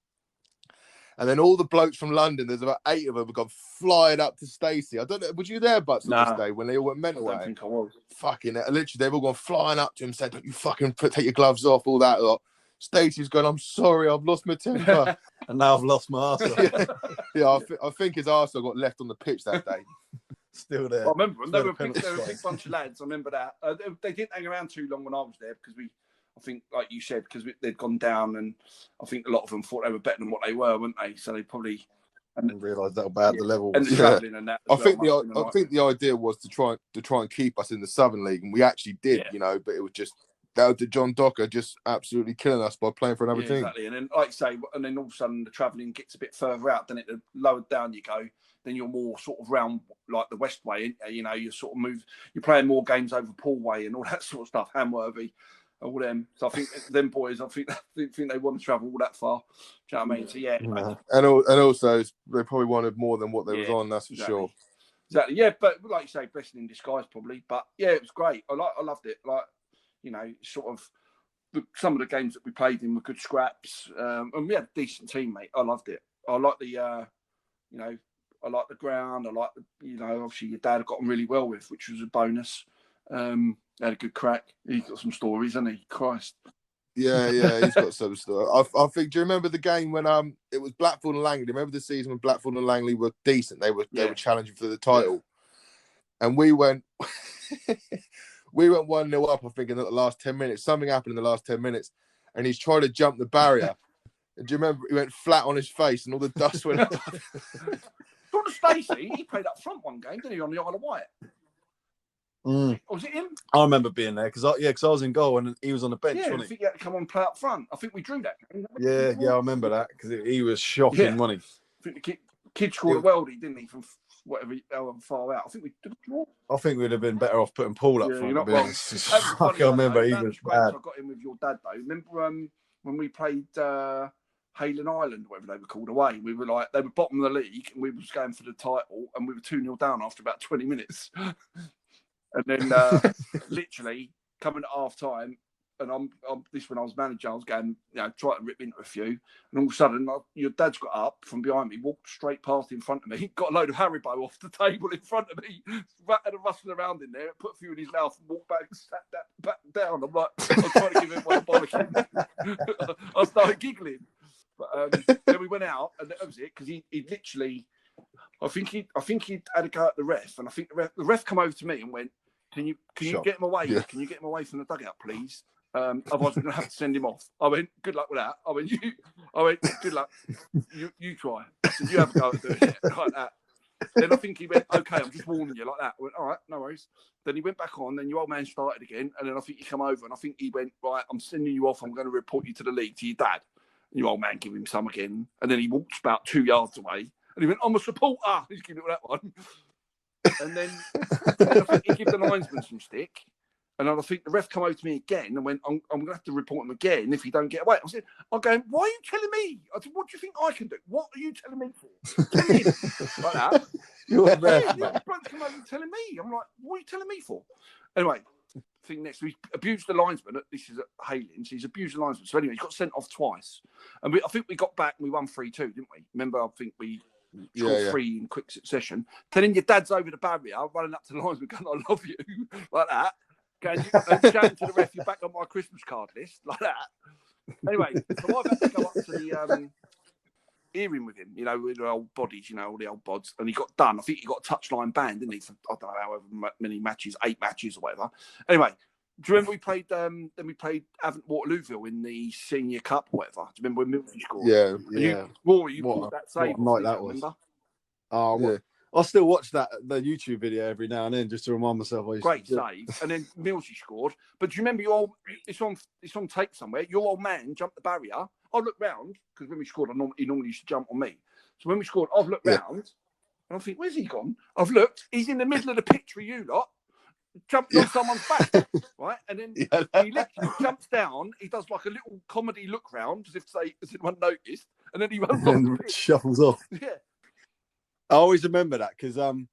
and then all the blokes from London, there's about 8 of them, have gone flying up to Stacey. I don't know. Was you there, Butts, on this day when they all went mental? I don't think I was. Fucking literally, they've all gone flying up to him, said, "Don't you fucking take your gloves off," all that lot. Stacey's gone, "I'm sorry, I've lost my temper." And now I've lost my arsehole. I think his arsehole got left on the pitch that day. Still there. I remember them. They were a big bunch of lads. I remember that. They didn't hang around too long when I was there, because I think, like you said, because they'd gone down, and I think a lot of them thought they were better than what they were, weren't they? So they probably didn't realise that about the level. And the travelling and that. I think the idea was to try and keep us in the Southern League, and we actually did, but it was just. That was John Docker just absolutely killing us by playing for another team. Exactly. And then, like you say, and then all of a sudden the travelling gets a bit further out, then the lower down you go, then you're more sort of round like the West Way, you sort of you're playing more games over Paul Way and all that sort of stuff, Hamworthy, all them. So I think them boys, I think they want to travel all that far. Do you know what I mean? So and also they probably wanted more than what they was on, that's for sure. Exactly. Yeah, but like you say, blessing in disguise, probably. But yeah, it was great. I loved it. Like, you know, sort of some of the games that we played in were good scraps, and we had a decent team, mate. I loved it. I like the, you know, I like the ground. I like the, you know, obviously your dad got on really well with, which was a bonus. Had a good crack. He got some stories, hasn't he? Christ. Yeah, he's got some stuff. I think. Do you remember the game when it was Blackpool and Langley? Remember the season when Blackpool and Langley were decent? They were challenging for the title, and we went 1-0 up. I think in the last 10 minutes, something happened in the last 10 minutes, and he's trying to jump the barrier. And do you remember he went flat on his face, and all the dust went up? Jordan Stacey, he played up front one game, didn't he, on the Isle of Wight? Was it him? I remember being there because I was in goal and he was on the bench. Yeah, wasn't I think he had to come on and play up front. I think we drew that game. Yeah, I remember that because he was shocking, wasn't he? I think the kid scored a worldie, didn't he, from however far out. I think we did. I think we'd have been better off putting Paul up front. You're not to be wrong. honest. I can remember he was bad. I got in with your dad though. Remember when we played Haylen Island, whatever they were called, away? We were like, they were bottom of the league, and we was going for the title, and we were 2-0 down after about 20 minutes. And then literally coming at half time, and I'm this when I was manager, I was going, you know, trying to rip into a few, and all of a sudden your dad's got up from behind me, walked straight past in front of me, got a load of Haribo off the table in front of me, had a rustling around in there, put a few in his mouth, and walked back and sat back down. I'm like, I was trying to give him one bollocking. I started giggling, but then we went out, and that was it, because he literally, I think he had a go at the ref, and I think the ref come over to me and went, Can you get him away? Yeah. Can you get him away from the dugout, please? Otherwise, we're going to have to send him off. I went, good luck with that. I went, good luck. You try. I said, you have a go at doing it like that. Then I think he went, okay, I'm just warning you like that. I went, all right, no worries. Then he went back on. Then your old man started again. And then I think he come over and I think he went, right, I'm sending you off. I'm going to report you to the league, to your dad. And your old man give him some again. And then he walks about 2 yards away. And he went, I'm a supporter. He's giving it that one. And then I think he gave the linesman some stick. And then I think the ref come over to me again and went, I'm going to have to report him again if he don't get away. I said, I'm going, why are you telling me? I said, what do you think I can do? What are you telling me for? Tell me. Like that. You're a ref, yeah, the bloke's come over and telling me. I'm like, what are you telling me for? Anyway, thing next, we abused the linesman. This is at Haylin's. He's abused the linesman. So anyway, he got sent off twice. And I think we got back and we won 3-2, didn't we? Remember, I think we scored 3 in quick succession. Then your dad's over the barrier, running up to the linesman going, I love you, like that. Going to the ref, you're back on my Christmas card list, like that. Anyway, so I've had to go up to the hearing with him, you know, with the old bodies, you know, all the old bods, and he got done. I think he got a touchline ban, didn't he? For, I don't know, however many matches, 8 matches or whatever. Anyway, do you remember we played? Then we played Avon Waterlooville in the Senior Cup, or whatever. Do you remember when Milton scored? Yeah. Rory, you called that save. What night that was? Remember? Oh, yeah. I still watch the YouTube video every now and then just to remind myself. Great save, and then Millsy scored. But do you remember it's on tape somewhere. Your old man jumped the barrier. I looked round because when we scored, he normally used to jump on me. So when we scored, I've looked round and I think, where's he gone? I've looked. He's in the middle of the pitch with you lot. Jumped on someone's back, right? And then he literally jumps down. He does like a little comedy look round, as if to say, has anyone noticed? And then he runs off the shuffles off. Yeah. I always remember that because on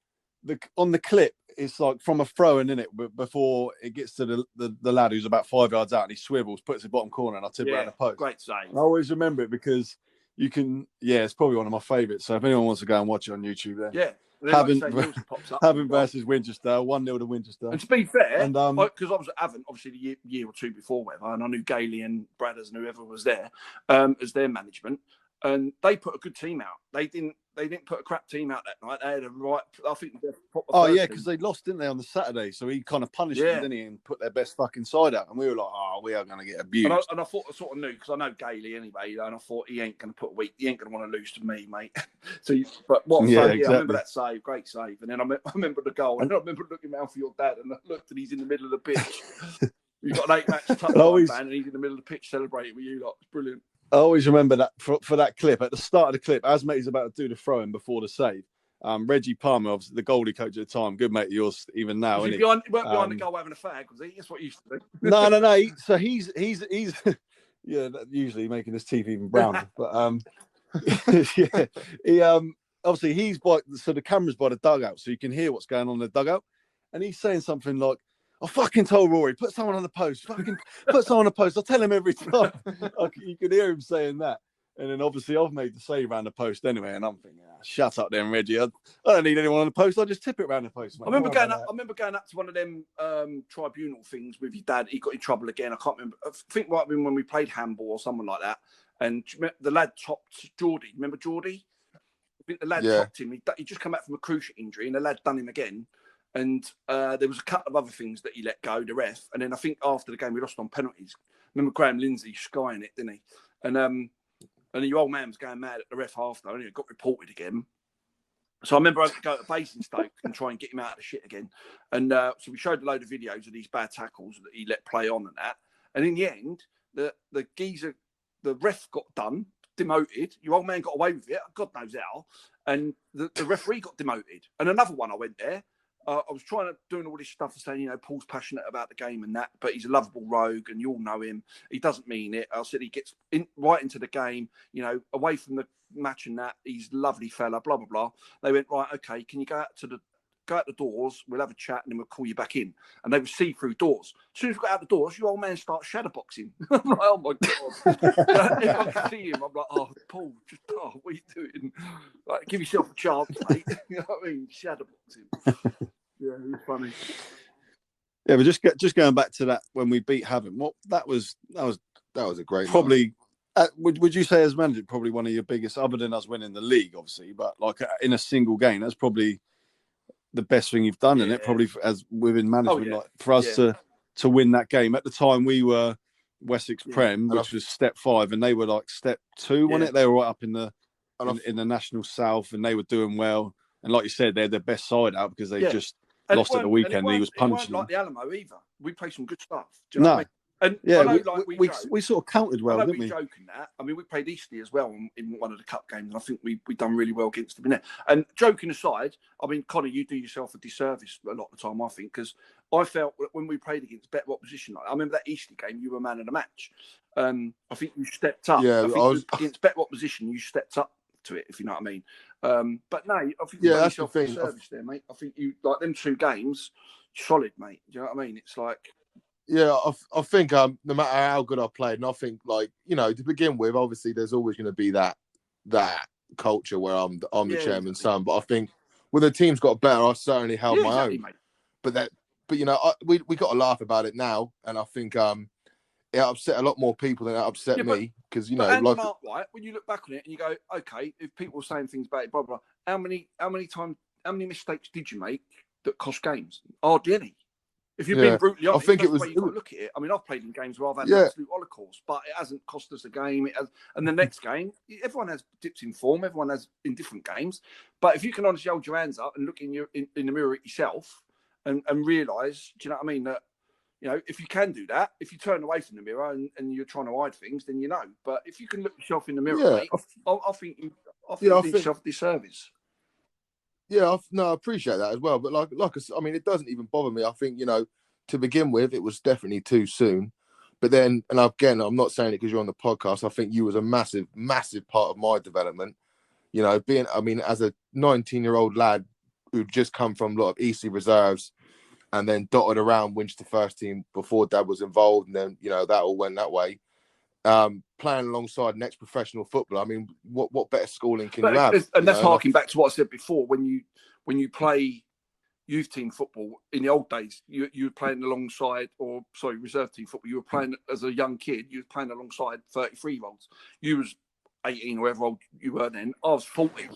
the clip, it's like from a throw-in, in it, but before it gets to the lad who's about 5 yards out and he swivels, puts the bottom corner, and I tip around the post. Great save. I always remember it because you can, it's probably one of my favourites. So if anyone wants to go and watch it on YouTube, then Havant versus Winchester, 1-0 to Winchester. And to be fair, because I was at Havant, obviously the year or two before, whatever, and I knew Gailey and Bradders and whoever was there as their management, and they put a good team out. They didn't put a crap team out that night. They had a right. I think. Because they lost, didn't they, on the Saturday? So he kind of punished them, didn't he, and put their best fucking side out. And we were like, we are going to get abused. And I thought I sort of knew because I know Gailey anyway, and I thought he ain't going to put a week. He ain't going to want to lose to me, mate. But what? Exactly. I remember that save, great save. And then I remember the goal, and I remember looking around for your dad, and I looked, and he's in the middle of the pitch. You've got an 8-match touchdown ban, and he's in the middle of the pitch celebrating with you lot. It's brilliant. I always remember that for that clip. At the start of the clip, as mate is about to do the throw-in before the save, Reggie Palmer, obviously the goalie coach at the time, good mate of yours even now. He weren't behind the goal having a fag, was he? That's what he used to do. No. So he's usually making his teeth even browner. But obviously he's so the camera's by the dugout, so you can hear what's going on in the dugout. And he's saying something like, I fucking told Rory, put someone on the post. Fucking put someone on the post. I tell him every time. You could hear him saying that. And then obviously I've made the save around the post anyway. And I'm thinking, shut up then, Reggie. I don't need anyone on the post. I'll just tip it around the post, mate. I remember going up to one of them tribunal things with your dad. He got in trouble again. I can't remember. I think it might have been when we played handball or someone like that. And the lad topped Geordie. Remember Geordie? I think the lad topped him. He just come back from a cruciate injury and the lad done him again. And there was a couple of other things that he let go, the ref. And then I think after the game, we lost on penalties. Remember Graham Lindsay skying it, didn't he? And your old man was going mad at the ref after, and it got reported again. So I remember I had to go to Basingstoke and try and get him out of the shit again. And so we showed a load of videos of these bad tackles that he let play on and that. And in the end, the geezer, the ref got done, demoted. Your old man got away with it, God knows how. And the referee got demoted. And another one, I went there. I was doing all this stuff and saying, Paul's passionate about the game and that, but he's a lovable rogue and you all know him. He doesn't mean it. I said he gets right into the game, away from the match and that. He's a lovely fella, blah, blah, blah. They went, right, okay, can you go out the doors, we'll have a chat and then we'll call you back in. And they were see-through doors. As soon as we got out the doors, your old man starts shadowboxing. I'm like, oh my God. If I can see him, I'm like, oh, Paul, what are you doing? Like, give yourself a chance, mate. You know what I mean? Shadowboxing. Yeah, it was funny. Yeah, but just going back to that when we beat Havant, that was a great probably. Would you say as manager probably one of your biggest, other than us winning the league, obviously, but like in a single game, that's probably the best thing you've done, and it probably as within management, like for us to win that game. At the time, we were Wessex Prem, which was step 5, and they were like step 2, wasn't it? They were right up in the National South, and they were doing well. And like you said, they're the best side out because they just lost at the weekend. And he was punching them. Like the Alamo either. We played some good stuff. Do you know what I mean? And we sort of counted well, didn't we? Joking that. I mean, we played Eastleigh as well in one of the cup games, and I think we done really well against them in there. And joking aside, I mean, Connor, you do yourself a disservice a lot of the time, I think, because I felt that when we played against better opposition, like I remember that Eastleigh game, you were man of the match. I think you stepped up. Yeah, against better opposition, you stepped up to it, if you know what I mean. But no, I think you that's yourself the a thing. disservice there, mate. I think you like them 2 games, solid, mate. Do you know what I mean? It's like. Yeah, I think no matter how good I played, and I think to begin with, obviously there's always going to be that culture where I'm the chairman's son. But I think when the team's got better, I certainly held my own. Mate. But we got to laugh about it now, and I think it upset a lot more people than it upset me because Mark, right? When you look back on it and you go, okay, if people were saying things about it, blah blah, how many mistakes did you make that cost games? Hardly any. If you've been brutally honest, I think you've got to look at it. I mean, I've played in games where I've had an absolute holocaust, but it hasn't cost us a game. And the next game, everyone has dips in form. Everyone has in different games. But if you can honestly hold your hands up and look in the mirror at yourself and realise, do you know what I mean? That if you can do that, if you turn away from the mirror and you're trying to hide things, then you know. But if you can look yourself in the mirror, mate, I think you do yourself a disservice. Yeah, I appreciate that as well. But I mean, it doesn't even bother me. I think, to begin with, it was definitely too soon. But then, and again, I'm not saying it because you're on the podcast. I think you was a massive, massive part of my development. As a 19-year-old lad who'd just come from a lot of Eastleigh reserves and then dotted around Winchester first team before Dad was involved. And then, that all went that way. Playing alongside next professional football. I mean, what better schooling can you have? And that's harking back to what I said before. When you play youth team football in the old days, you were playing alongside, reserve team football. You were playing as a young kid. You were playing alongside 33-year-olds. You was 18 or whatever old you were then. I was 40. You know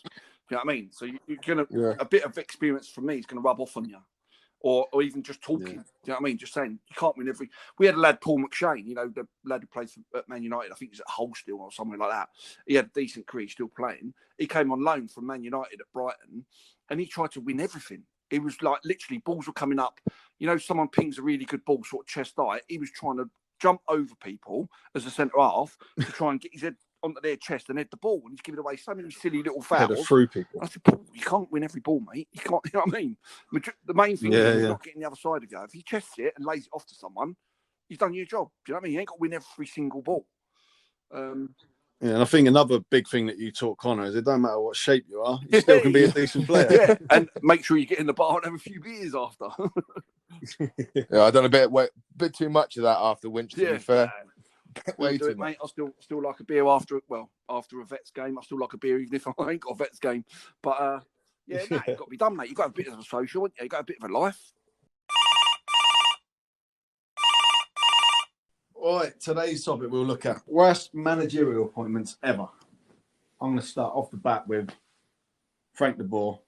what I mean? So you're gonna a bit of experience from me is gonna rub off on you. Or even just talking, do you know what I mean? Just saying, you can't win every... We had a lad, Paul McShane, the lad who plays at Man United. I think he's at Hull still or somewhere like that. He had a decent career, still playing. He came on loan from Man United at Brighton, and he tried to win everything. It was like, literally, balls were coming up. Someone pings a really good ball, sort of chest high. He was trying to jump over people as a centre-half to try and get his head onto their chest and head the ball, and he's giving away so many silly little fouls. Through people. I said, Paul, you can't win every ball, mate. You can't. You know what I mean? The main thing is not getting the other side of you. If he chests it and lays it off to someone, you've done your job. Do you know what I mean? You ain't got to win every single ball. Yeah, and I think another big thing that you taught Connor is it don't matter what shape you are, you still can be a decent player. Yeah, and make sure you get in the bar and have a few beers after. Yeah, I've done a bit too much of that after Winch, to be fair. Way too much. Mate. I still like a beer after a Vets game. I still like a beer even if I ain't got a Vets game. But it's got to be done, mate. You've got a bit of a social, haven't you? You've got a bit of a life. All right, today's topic we'll look at worst managerial appointments ever. I'm going to start off the bat with Frank de Boer,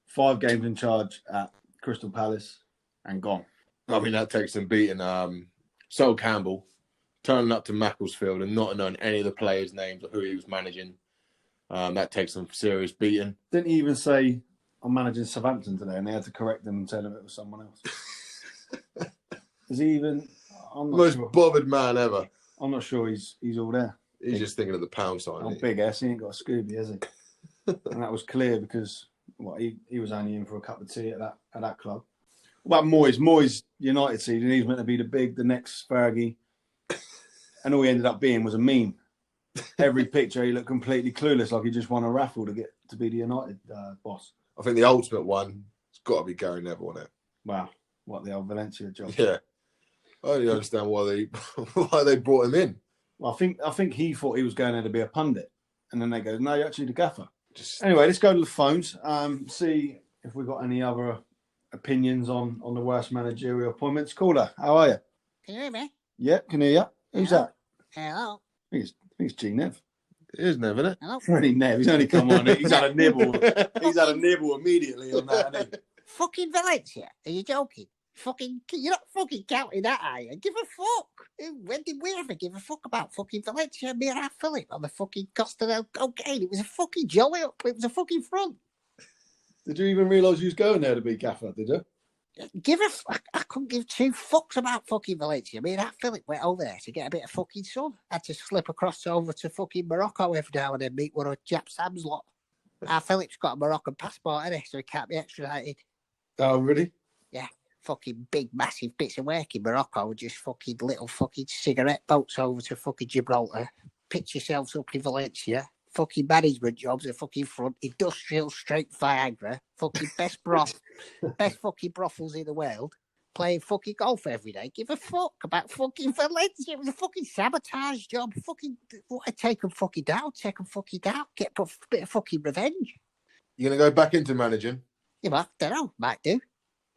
5 games in charge at Crystal Palace and gone. I mean, that takes some beating. Sol Campbell turning up to Macclesfield and not knowing any of the players' names or who he was managing. That takes some serious beating. Didn't he even say, I'm managing Southampton today, and they had to correct them and tell him it was someone else? Is he even... Most bothered man ever. I'm not sure he's all there. He's just thinking of the pound sign. Oh, big ass. He ain't got a Scooby, has he? And that was clear because he was only in for a cup of tea at that club. What about Moyes? Moyes, United season, he's meant to be the next Fergie. And all he ended up being was a meme. Every picture, he looked completely clueless, like he just won a raffle to get to be the United boss. I think the ultimate one has got to be Gary Neville, isn't it? Wow. What, the old Valencia job? Yeah. I don't understand why they brought him in. Well, I think he thought he was going there to be a pundit. And then they go, no, you're actually the gaffer. Anyway, let's go to the phones. See if we've got any other opinions on the worst managerial appointments. Caller, how are you? Can you hear me? Yeah, can hear you. Who's that? Hello. I think it's G Nev. It is Nev, isn't it? Hello. It's only Nev. He's only come on. He's had a nibble. He's had a nibble immediately on that, hasn't he? Fucking Valencia? Are you joking? You're not fucking counting that, are you? Give a fuck. When did we ever give a fuck about fucking Valencia? Me and Philip on the fucking Costa del Cocaine. It was a fucking jolly up. It was a fucking front. Did you even realise you was going there to be gaffer, did you? I couldn't give 2 fucks about fucking Valencia. Me and Philip went over there to get a bit of fucking sun. Had to slip across over to fucking Morocco every now and then, meet one of Jap Sam's lot. Philip's got a Moroccan passport, innit? So he can't be extradited. Oh, really? Yeah. Fucking big, massive bits of work in Morocco, just fucking little fucking cigarette boats over to fucking Gibraltar. Pitch yourselves up in Valencia. Fucking management jobs at fucking front. Industrial straight Viagra. Fucking best fucking brothels in the world. Playing fucking golf every day. Give a fuck about fucking Valencia. It was a fucking sabotage job. Fucking, take them fucking down. Get a bit of fucking revenge. You going to go back into managing? Yeah, I don't know. Might do.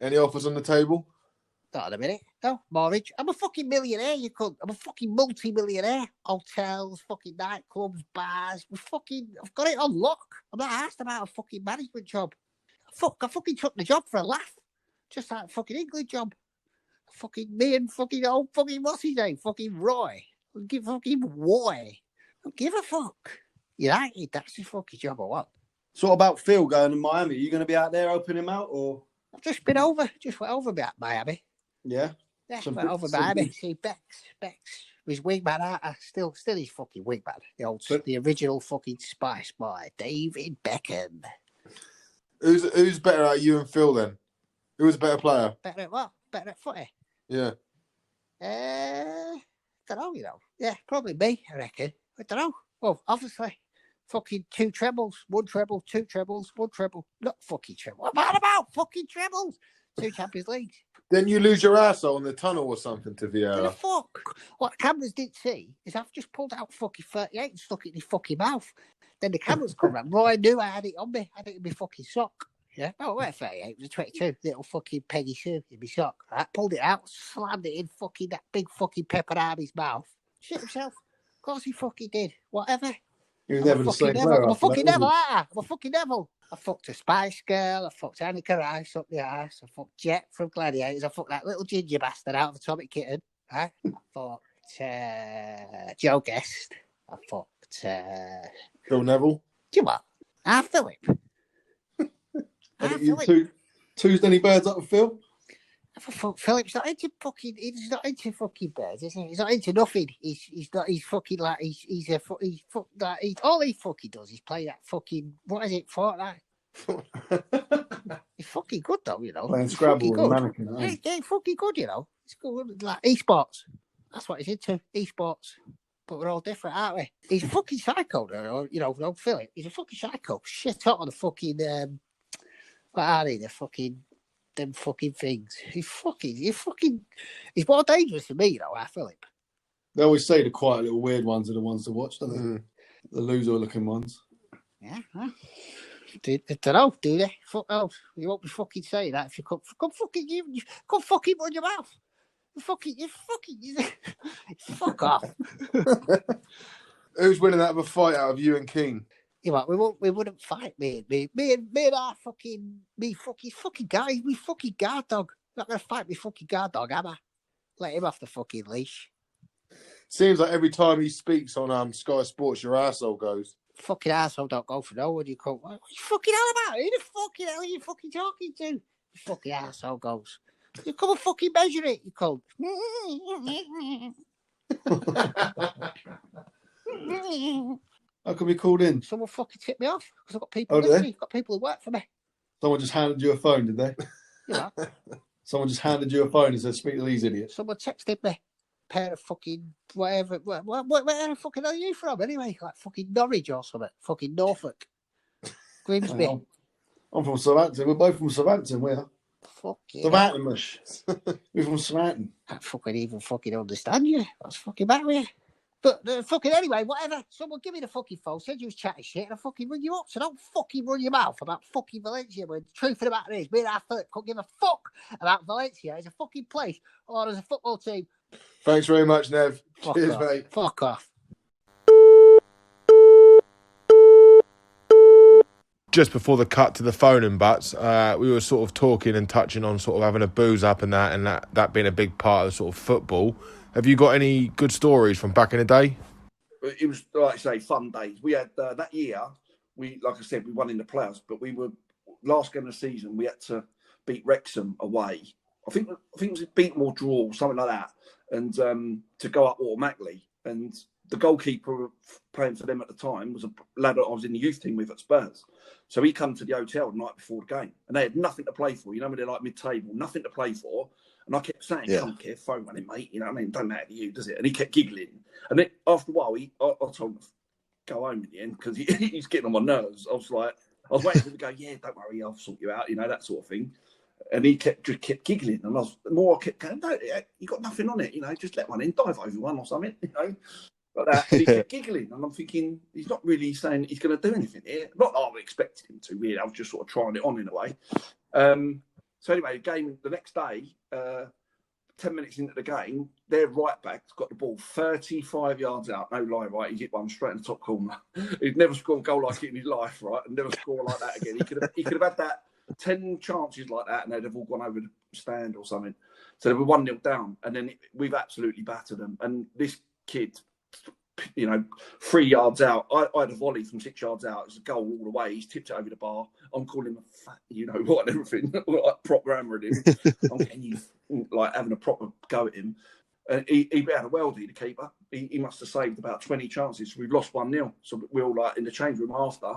Any offers on the table? Not in a minute. No, mortgage. I'm a fucking millionaire, you cunt. I'm a fucking multi-millionaire. Hotels, fucking nightclubs, bars. I've got it on lock. I'm not asked about a fucking management job. I fucking took the job for a laugh. Just like a fucking England job. Fucking me and fucking old fucking what's his name? Fucking Roy. Give fucking Roy. Don't give a fuck. United, that's the fucking job I want. So what about Phil going to Miami? Are you going to be out there opening him out or? I've just went over about Miami. Yeah? Yeah, went over Miami. See, Bex, his wingman, still his fucking wingman. The original fucking Spice Boy, David Beckham. Who's better at you and Phil then? Who was a better player? Better at what? Better at footy? Yeah. Don't know, Yeah, probably me, I reckon. I don't know. Well, obviously. Fucking 2 trebles, 1 treble, 2 trebles, 1 treble. Not fucking treble. What am I about? Fucking trebles. 2 Champions Leagues. Then you lose your arsehole in the tunnel or something to Vieira. What the fuck? What the cameras didn't see is I've just pulled out fucking 38 and stuck it in his fucking mouth. Then the cameras come around. Roy knew I had it on me. I had it in my fucking sock. Yeah. Oh, wait, 38. It was a 22. Little fucking Peggy Sue in my sock. I pulled it out, slammed it in fucking that big fucking Pepperami's mouth. Shit himself. Of course he fucking did. Whatever. He was never the same player. I'm a fucking devil, I'm a fucking devil. I fucked a Spice Girl. I fucked Annika Rice up the arse. I fucked Jet from Gladiators. I fucked that little ginger bastard out of Atomic Kitten. Right? I fucked Joe Guest. I fucked... Phil Neville. Do you what? Philip. Two's any birds up with Phil? Philip's not into fucking. He's not into fucking birds, isn't he? He's not into nothing. He's not. He's fucking like all he fucking does is play that fucking. What is it? Fortnite. He's fucking good though, you know. Playing Scrabble and mannequin. He's fucking good, you know. He's good like esports. That's what he's into. Esports. but we're all different, aren't we? He's a fucking psycho, though, you know, don't feel it. He's a fucking psycho. Shit out on the fucking, what are they? Them fucking things. He's more dangerous than me, though, I feel it. They always say the quiet little weird ones are the ones to watch, don't they? Mm. The loser-looking ones. Yeah, huh? I don't know, do they? Fuck no. You won't be fucking saying that if you come fucking run your mouth. Fuck off. Who's winning out of a fight out of you and Keane? You know, we wouldn't fight, me and our fucking guy, me fucking guard dog. Not gonna fight me fucking guard dog, am I? Let him off the fucking leash. Seems like every time he speaks on Sky Sports, your arsehole goes. Fucking arsehole don't go for no one. You come, what are you fucking on about? Who the fucking hell are you fucking talking to? You fucking arsehole goes. You come and fucking measure it, you cunt. How come you called in? Someone fucking tipped me off because I've got people listening. I've got people who work for me. Someone just handed you a phone, did they? Yeah. Someone just handed you a phone and said, speak to these idiots. Someone texted me. Pair of fucking whatever. Where the fucking are you from anyway? Like fucking Norwich or something. Fucking Norfolk. Grimsby. I'm from Southampton. We're both from Southampton. We are. Fuck yeah. Southampton, mush. We're from Southampton. I fucking even fucking understand you. That's fucking bad with you. But fucking anyway, whatever. Someone give me the fucking phone, said you was chatting shit, and I fucking ring you up. So don't fucking run your mouth about fucking Valencia. When the truth of the matter is, me and our Philip couldn't give a fuck about Valencia as a fucking place or as a football team. Thanks very much, Nev. Cheers, off. mate. Fuck off. Just before the cut to the phone and butts, we were sort of talking and touching on sort of having a booze up and that being a big part of sort of football. Have you got any good stories from back in the day? It was, like I say, fun days. We had that year, like I said, we won in the playoffs, but we were, last game of the season, we had to beat Wrexham away. I think it was a beat or draw, something like that, and to go up automatically. And the goalkeeper playing for them at the time was a lad that I was in the youth team with at Spurs. So he come to the hotel the night before the game, and they had nothing to play for. You know, when they're like mid-table, nothing to play for. And I kept saying, "Come, Kev, phone on him, mate. You know what I mean? Don't matter to you, does it?" And he kept giggling. And then after a while, I told him to go home in the end because he's getting on my nerves. I was waiting for him to go, "Yeah, don't worry, I'll sort you out," you know, that sort of thing. And he kept giggling, and the more I kept going, "No, you got nothing on it, you know, just let one in, dive over one or something, you know." Like that, and he kept giggling, and I'm thinking he's not really saying he's going to do anything here. Not that I expected him to, really. I was just sort of trying it on in a way. So anyway, the next day, 10 minutes into the game, their right back's got the ball 35 yards out. No lie, right? He hit one straight in the top corner. He'd never scored a goal like it in his life, right? And never score like that again. He could have had that 10 chances like that, and they'd have all gone over the stand or something. So they were 1-0 down, and then we've absolutely battered them. And this kid, you know, 3 yards out. I had a volley from 6 yards out. It was a goal all the way. He's tipped it over the bar. I'm calling him a fat, you know what, and everything. Like proper hammering him. I'm getting you, like having a proper go at him. And he had a weldy, the keeper. He must have saved about 20 chances. We've lost 1-0. So we're all like in the change room after.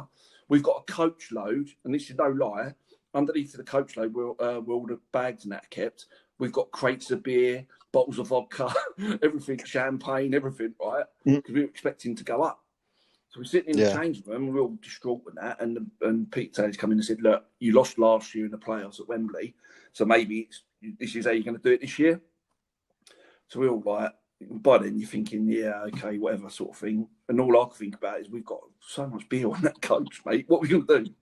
We've got a coach load, and this is no lie. Underneath the coach load, where all the bags and that kept. We've got crates of beer, bottles of vodka, everything, champagne, everything, right? Because we were expecting to go up. So we're sitting in the change room, and we're all distraught with that. And Pete Taylor's come in and said, "Look, you lost last year in the playoffs at Wembley, so maybe this is how you're going to do it this year." So we're all like, by then you're thinking, yeah, okay, whatever sort of thing. And all I can think about is we've got so much beer on that coach, mate. What are we going to do?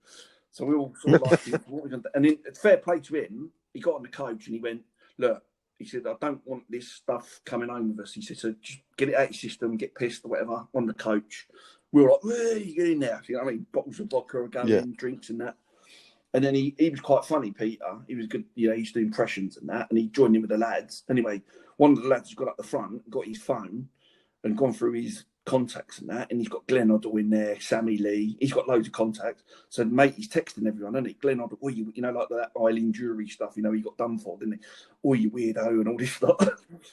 So we all sort of like, what are we going to do? And then, fair play to him, he got on the coach and he went, "Look," he said, "I don't want this stuff coming home with us." He said, "So just get it out of your system, get pissed or whatever on the coach." We were like, "Where you get in there?" You know what I mean? Bottles of vodka are going in, drinks and that. And then he was quite funny, Peter. He was good, you know, he used to do impressions and that. And he joined in with the lads. Anyway, one of the lads got up the front, got his phone and gone through his contacts and that. And he's got Glenn Hoddle in there, Sammy Lee. He's got loads of contacts. So, mate, he's texting everyone, isn't he? Glenn Hoddle, "Oh, you know, like that Eileen Jury stuff, you know, he got done for, didn't he? Oh, you weirdo," and all this stuff.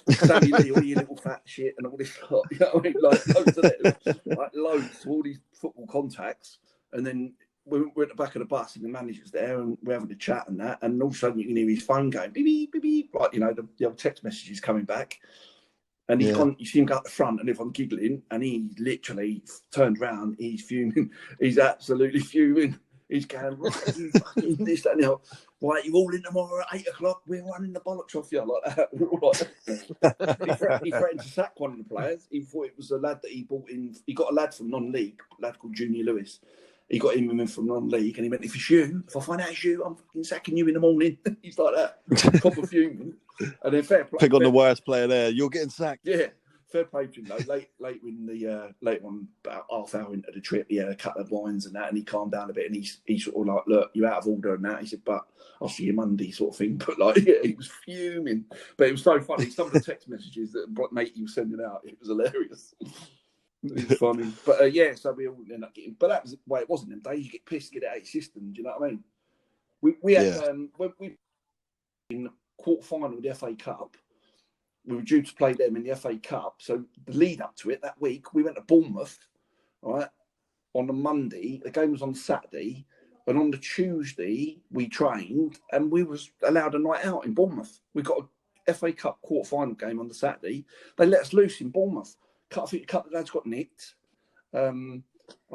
Sammy Lee, "Oh, you little fat shit," and all this stuff. You know what I mean? Like, loads of them. Like, loads to all these football contacts. And then we're at the back of the bus and the manager's there and we're having a chat and that. And all of a sudden you can hear his phone going, beep, beep, beep, beep. Like, you know, the old text messages coming back. And you see him go up the front and everyone giggling, and he literally turned around, he's fuming. He's absolutely fuming. He's going, right, you fucking this, that, and the other. Right, you all in tomorrow at 8 o'clock, we're running the bollocks off you, like that. We're all like, he threatened to sack one of the players. He thought it was a lad that he brought in. He got a lad from non-league, a lad called Junior Lewis. He got him in from non-league, and he went, if it's you, if I find out it's you, I'm fucking sacking you in the morning. He's like that, proper fuming. And then fair play. Pick on the worst player there. You're getting sacked. Yeah, fair play to him though. Late on, about half hour into the trip, he had a couple of wines and that, and he calmed down a bit, and he sort of like, look, you're out of order and that. He said, but I'll see you Monday, sort of thing. But like, yeah, he was fuming. But it was so funny. Some of the text messages that matey was sending out, it was hilarious. It was funny. But yeah, so we all ended up getting. But that was it wasn't them days. You get pissed, get it out of your system. Do you know what I mean? We had when we in the quarter final of the FA Cup. We were due to play them in the FA Cup. So the lead up to it that week, we went to Bournemouth, right, on the Monday. The game was on Saturday. And on the Tuesday, we trained and we was allowed a night out in Bournemouth. We got a FA Cup quarter-final game on the Saturday. They let us loose in Bournemouth. I think a couple of lads got nicked. I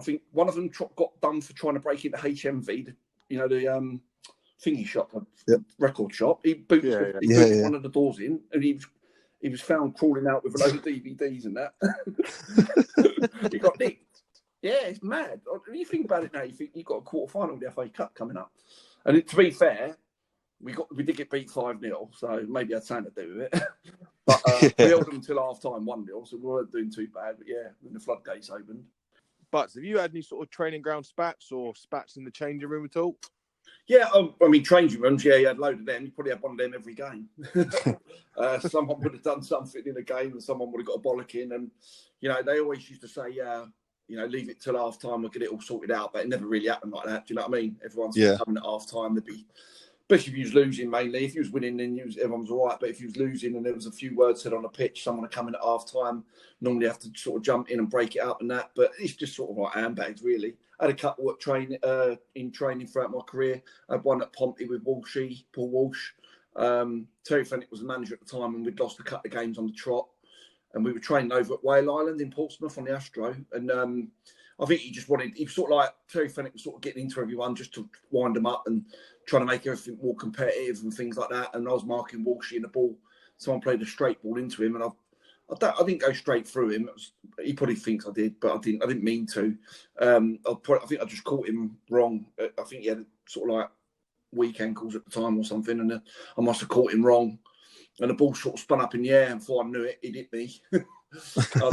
think one of them got done for trying to break into HMV, the thingy shop, record shop. He booted one of the doors in, and he was found crawling out with a load of DVDs and that. He got nicked. Yeah, it's mad. When you think about it now, you think you've got a quarter final of the FA Cup coming up. And to be fair, we did get beat 5-0, so maybe I had something to do with it. But we held them until half time 1-0, so we weren't doing too bad. But yeah, when the floodgates opened. But have you had any sort of training ground spats or spats in the changing room at all? Yeah, I mean, changing rooms, yeah, you had a load of them. You probably had one of them every game. Someone would have done something in a game and someone would have got a bollocking. And, they always used to say, leave it till half time, we'll get it all sorted out. But it never really happened like that. Do you know what I mean? Everyone's coming at half time. There'd be, especially if you was losing mainly. If you was winning, then everyone was all right. But if you was losing and there was a few words said on the pitch, someone would come in at half time. Normally have to sort of jump in and break it up and that. But it's just sort of like handbags, really. I had a couple of training throughout my career. I had one at Pompey with Paul Walsh. Terry Fenwick was the manager at the time, and we'd lost a couple of games on the trot. And we were training over at Whale Island in Portsmouth on the Astro. And I think he was sort of like, Terry Fenwick was sort of getting into everyone just to wind them up and trying to make everything more competitive and things like that. And I was marking Walshy in the ball. Someone played a straight ball into him, and I didn't go straight through him. He probably thinks I did, but I didn't mean to. I think I just caught him wrong. I think he had sort of like weak ankles at the time or something, and I must have caught him wrong. And the ball sort of spun up in the air, and before I knew it, it hit me. I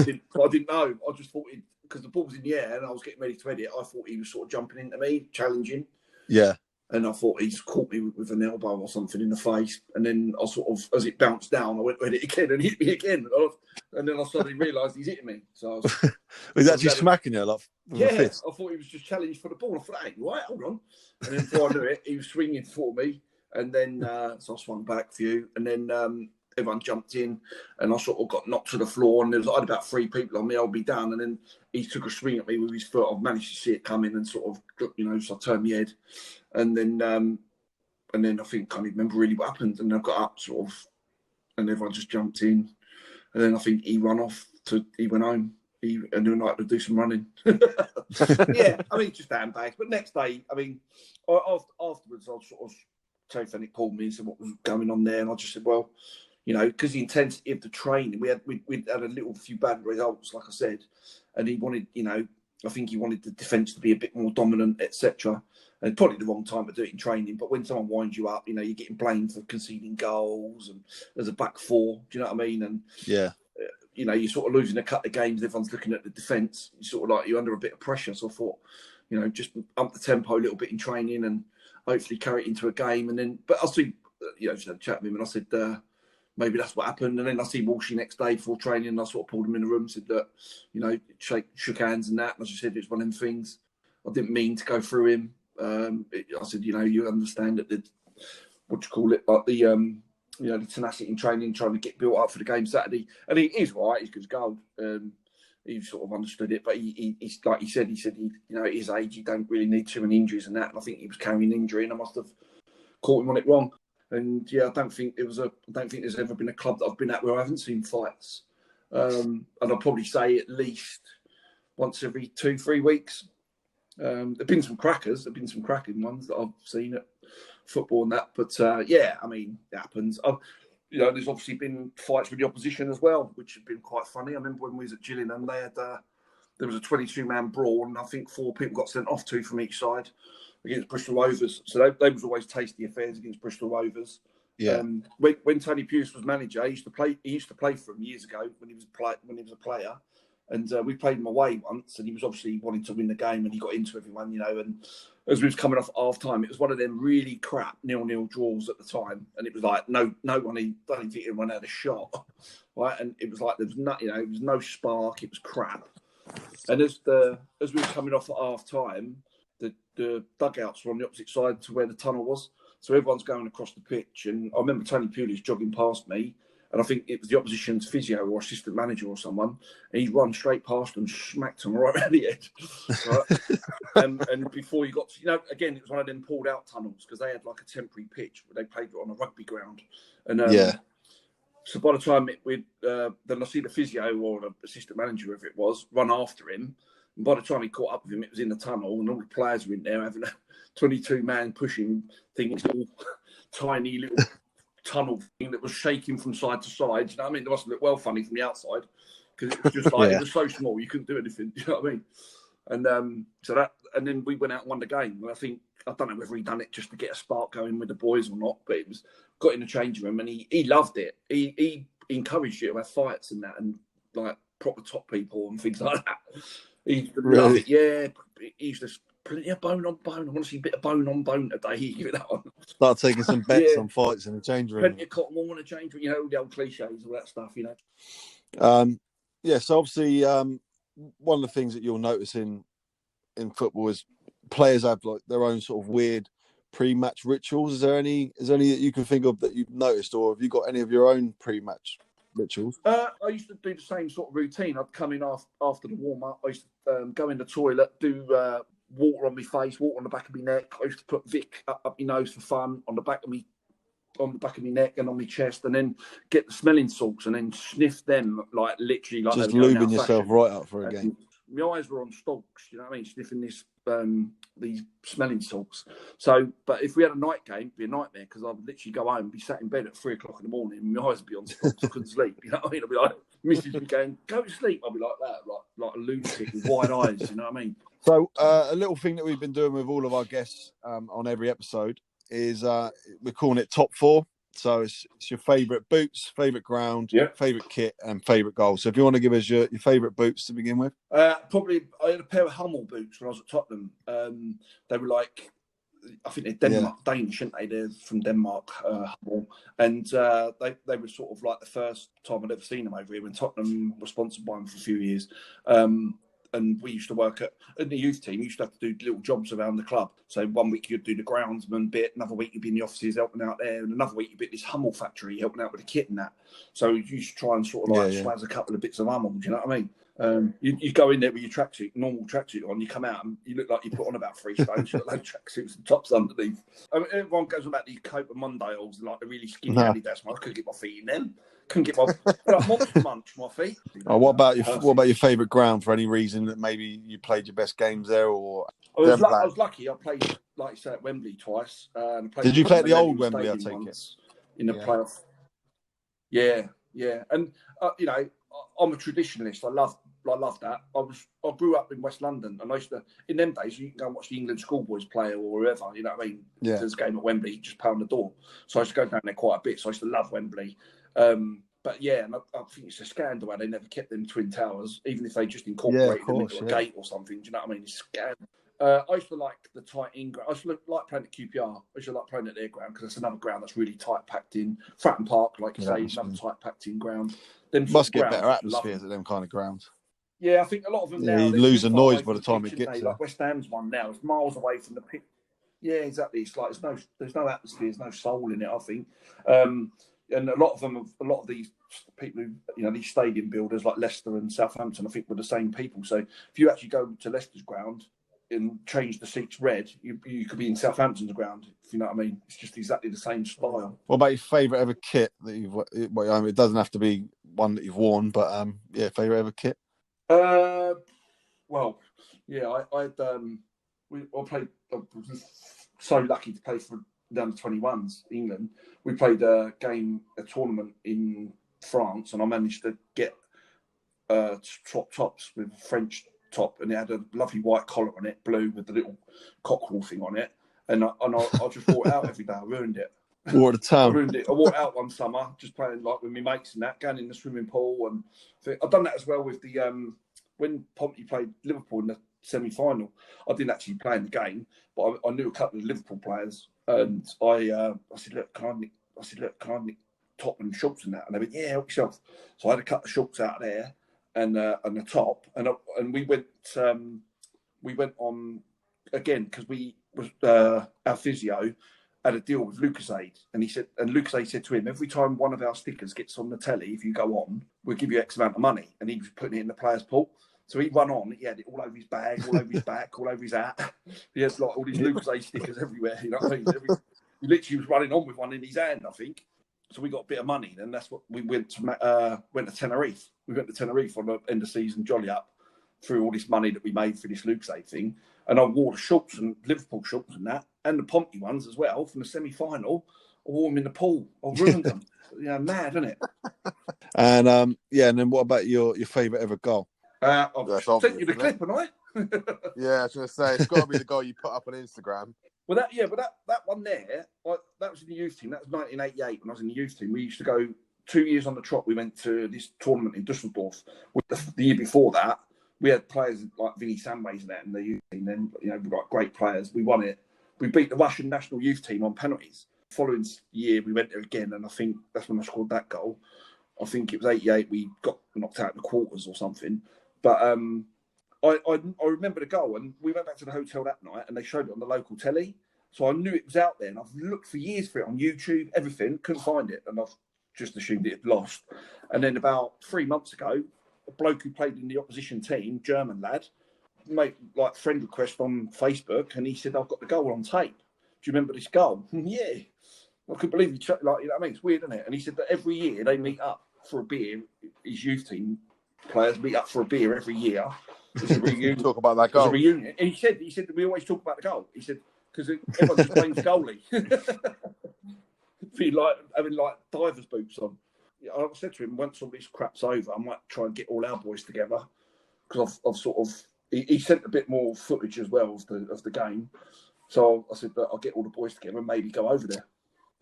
didn't know. I just thought because the ball was in the air and I was getting ready to edit, I thought he was sort of jumping into me, challenging. Yeah. And I thought he's caught me with an elbow or something in the face. And then I sort of, as it bounced down, I went to hit it again and hit me again. And then I suddenly realised he's hitting me. So was actually smacking you? Yeah, I thought he was just challenged for the ball. I thought, hey, right, hold on. And then before I knew it, he was swinging for me. And then, so I swung back a few. And then everyone jumped in and I sort of got knocked to the floor. And I had about 3 people on me. I'll be down. And then he took a swing at me with his foot. I've managed to see it come in and sort of, so I turned my head. And then I think I can't even remember really what happened. And I got up sort of, and everyone just jumped in. And then I think he went home. And then I had to do some running. Yeah, I mean, just handbags. But next day, I mean, afterwards, I sort of, Terry Fenwick called me and said what was going on there. And I just said, well, because the intensity of the training, we'd had a few bad results, like I said. And he wanted, I think he wanted the defence to be a bit more dominant, etc. And probably the wrong time to do it in training. But when someone winds you up, you're getting blamed for conceding goals and there's a back four. Do you know what I mean? And yeah, you're sort of losing a couple of games. Everyone's looking at the defence. You're under a bit of pressure. So I thought, just up the tempo a little bit in training and hopefully carry it into a game. And then, but I see, just had a chat with him and I said, maybe that's what happened. And then I see Walshy next day before training and I sort of pulled him in the room and said that, shook hands and that. And I just said, it's one of them things. I didn't mean to go through him. I said, you understand that the tenacity in training, trying to get built up for the game Saturday. And he is right, he's good as gold. He sort of understood it, but he's like he said, at his age, you don't really need too many injuries and that. And I think he was carrying an injury and I must have caught him on it wrong. And yeah, I don't think there's ever been a club that I've been at where I haven't seen fights. And I'd probably say at least once every 2-3 weeks. There've been some crackers. There've been some cracking ones that I've seen at football and that. But yeah, I mean, it happens. There's obviously been fights with the opposition as well, which have been quite funny. I remember when we was at Gillingham, they had there was a 22-man brawl, and I think 4 people got sent off, 2 from each side against Bristol Rovers. So they was always tasty affairs against Bristol Rovers. Yeah. When Tony Pulis was manager, he used to play for him years ago when he was a player. And we played him away once, and he was obviously wanting to win the game, and he got into everyone, And as we was coming off half time, it was one of them really crap 0-0 draws at the time, and it was like no one, don't even think anyone had a shot, right? And it was like there was it was no spark, it was crap. And as we were coming off at half time, the dugouts were on the opposite side to where the tunnel was, so everyone's going across the pitch. And I remember Tony Pulis jogging past me. And I think it was the opposition's physio or assistant manager or someone. And he'd run straight past them, smacked him right around the head. Right? and before you got to, again, it was one of them pulled out tunnels because they had like a temporary pitch where they played it on a rugby ground. And so by the time then I see the physio or the assistant manager, whoever it was, run after him. And by the time he caught up with him, it was in the tunnel, and all the players were in there having a 22-man pushing thing. It's all tiny little tunnel thing that was shaking from side to side. You know what I mean? It must look well funny from the outside because it was just like it was so small you couldn't do anything. You know what I mean? And and then we went out and won the game. And I don't know whether he done it just to get a spark going with the boys or not, but got in the changing room and he loved it. He encouraged you to have fights and that, and like proper top people and things like that. He loved it. Yeah, he used to. Plenty of bone on bone. I want to see a bit of bone on bone today. Give it that one. Start taking some bets on fights in the change room. Plenty of cotton wool in the change room. All the old cliches, all that stuff. So obviously, one of the things that you'll notice in football is players have like their own sort of weird pre-match rituals. Is there any that you can think of that you've noticed, or have you got any of your own pre-match rituals? I used to do the same sort of routine. I'd come in after the warm up. I used to go in the toilet, do water on my face, water on the back of my neck. I used to put Vic up my nose for fun on the back of my neck and on my chest, and then get the smelling salts and then sniff them like literally like just lubing yourself right up for a game. My eyes were on stalks, you know what I mean, sniffing these smelling salts. So, but if we had a night game, it'd be a nightmare because I'd literally go home, be sat in bed at 3 o'clock in the morning, and my eyes would be on stalks. I couldn't sleep. You know what I mean? I'd be like, Mrs. would be going, "Go to sleep." I'd be like that, like a lunatic with wide eyes. You know what I mean? So a little thing that we've been doing with all of our guests on every episode is we're calling it Top 4. So it's your favourite boots, favourite ground, favourite kit, and favourite goal. So if you want to give us your favourite boots to begin with. Probably I had a pair of Hummel boots when I was at Tottenham. They were like, I think they're Danish, aren't they? They're from Denmark, Hummel. And they were sort of like the first time I'd ever seen them over here when Tottenham was sponsored by them for a few years. And we used to work in the youth team. You used to have to do little jobs around the club. So one week you'd do the groundsman bit, another week you'd be in the offices helping out there, and another week you'd be at this Hummel factory helping out with the kit and that. So you used to try and sort of swaz a couple of bits of Hummel. Do you know what I mean? You go in there with your normal tracksuit on, you come out and you look like you put on about 3 stones. You've got loads of tracksuits and tops underneath. I mean, everyone goes on about these Copa Mondials, like the really skinny Adidas. I couldn't get my feet in them. Couldn't get my Monster Munch, my feet. What about your favourite ground for any reason that maybe you played your best games there? Or I was lucky. I played, like you say, at Wembley twice. Did you play at the old Wembley? I take it in the playoff. Yeah. And I'm a traditionalist. I love that. I grew up in West London, and I used to, in them days, you can go and watch the England schoolboys play or whoever. You know what I mean? Yeah. There's a game at Wembley, just pound the door. So I used to go down there quite a bit. So I used to love Wembley. But yeah, and I think it's a scandal how they never kept them Twin Towers, even if they just incorporated them into a gate or something. Do you know what I mean? It's a scandal. I used to like the tight in ground. I used to like playing at QPR. I used to like playing at their ground because it's another ground that's really tight packed in. Fratton Park, like you say, is another tight packed in ground. Them must get better atmospheres at them kind of grounds. Yeah, I think a lot of them now. You lose the noise by the time it gets there. Like West Ham's one now, it's miles away from the pitch. Yeah, exactly. It's like there's no atmosphere, there's no soul in it, I think. And a lot of these people who, these stadium builders like Leicester and Southampton, I think were the same people. So if you actually go to Leicester's ground and change the seats red, you could be in Southampton's ground, if you know what I mean. It's just exactly the same style. What about your favourite ever kit that you've? It doesn't have to be one that you've worn, but favourite ever kit? Well, yeah, I played. I was so lucky to play for the under-21s England. We played a tournament in France, and I managed to get tops with a French top, and it had a lovely white collar on it, blue with the little cockerel thing on it. And I just wore it out every day. I ruined it. Wore it to I town. ruined it. I wore it out one summer, just playing like with my mates and that, going in the swimming pool. And I've done that as well with the when Pompey played Liverpool in the semi-final. I didn't actually play in the game, but I knew a couple of Liverpool players, and I said, look, can I nick Tottenham shorts and that? And they went, yeah, help yourself. So I had to cut the shorts out of there and the top, and we went on again because our physio had a deal with Lucasade, and Lucasade said to him, every time one of our stickers gets on the telly, if you go on, we'll give you X amount of money. And he was putting it in the player's pool. So he went on, he had it all over his bag, all over his back, all over his hat. He had like all these Lucasade stickers everywhere, you know what I mean? He literally was running on with one in his hand, I think. So we got a bit of money. Then that's what we went to Tenerife. We went to Tenerife on the end of season jolly up through all this money that we made for this Lucasade thing. And I wore the shorts and Liverpool shorts and that, and the Pompey ones as well from the semi-final. I wore them in the pool. I ruined them. Yeah, mad, isn't it? And and then what about your favourite ever goal? I've sent you the clip, haven't I? Yeah, I was going to say, it's got to be the goal you put up on Instagram. Well, that one there, that was in the youth team. That was 1988 when I was in the youth team. We used to go 2 years on the trot. We went to this tournament in Dusseldorf. The year before that, we had players like Vinny Samways and that in the youth team. Then, we got great players. We won it. We beat the Russian national youth team on penalties. Following year, we went there again, and I think that's when I scored that goal. I think it was 88. We got knocked out in the quarters or something. But I remember the goal, and we went back to the hotel that night, and they showed it on the local telly. So I knew it was out there, and I've looked for years for it on YouTube, everything, couldn't find it, and I've just assumed it had lost. And then about 3 months ago, a bloke who played in the opposition team, German lad, made like friend request on Facebook, and he said, I've got the goal on tape. Do you remember this goal? Yeah. I couldn't believe he, like, you know what I mean? It's weird, isn't it? And he said that every year they meet up for a beer. His youth team players meet up for a beer every year. It's a reunion. Talk about that goal. It's a reunion. And he said that we always talk about the goal. He said, because everyone just blames the goalie. Be like having like divers boots on. I said to him, once all this crap's over, I might try and get all our boys together, because I've sort of he sent a bit more footage as well of the game. So I said that I'll get all the boys together and maybe go over there,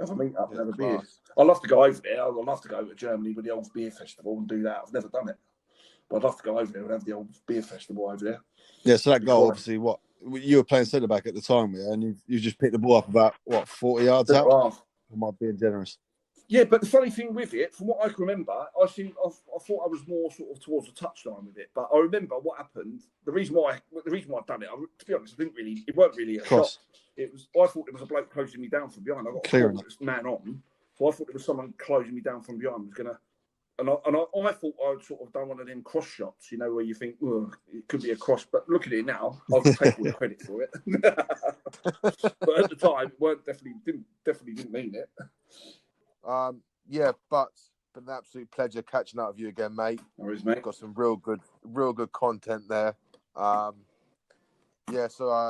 have a meet up and have a beer. I'd love to go over there. I'd love to go to Germany with the old beer festival and do that. I've never done it, but I'd love to go over there and have the old beer festival over there. Yeah, so that goal, obviously, what you were playing centre back at the time, yeah, and you just picked the ball up about 40 yards out. Am I being generous? Yeah, but the funny thing with it, from what I can remember, I thought I was more sort of towards the touchline with it. But I remember what happened. The reason why I've done it, to be honest, it weren't really a shot. I thought it was a bloke closing me down from behind. I got a man on, so I thought it was someone closing me down from behind. I thought I'd sort of done one of them cross shots, where you think, it could be a cross. But look at it now, I'll take all the credit for it. But at the time, it definitely didn't mean it. But an absolute pleasure catching up with you again, mate. Always, mate. Got some real good content there. So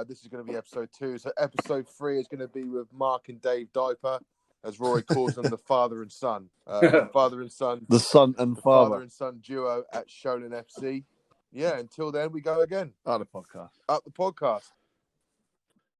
this is going to be episode 2. So episode 3 is going to be with Mark and Dave Diaper, as Rory calls them, the father and son. The son and son duo at Sholen FC. Yeah, until then, we go again. Up the podcast.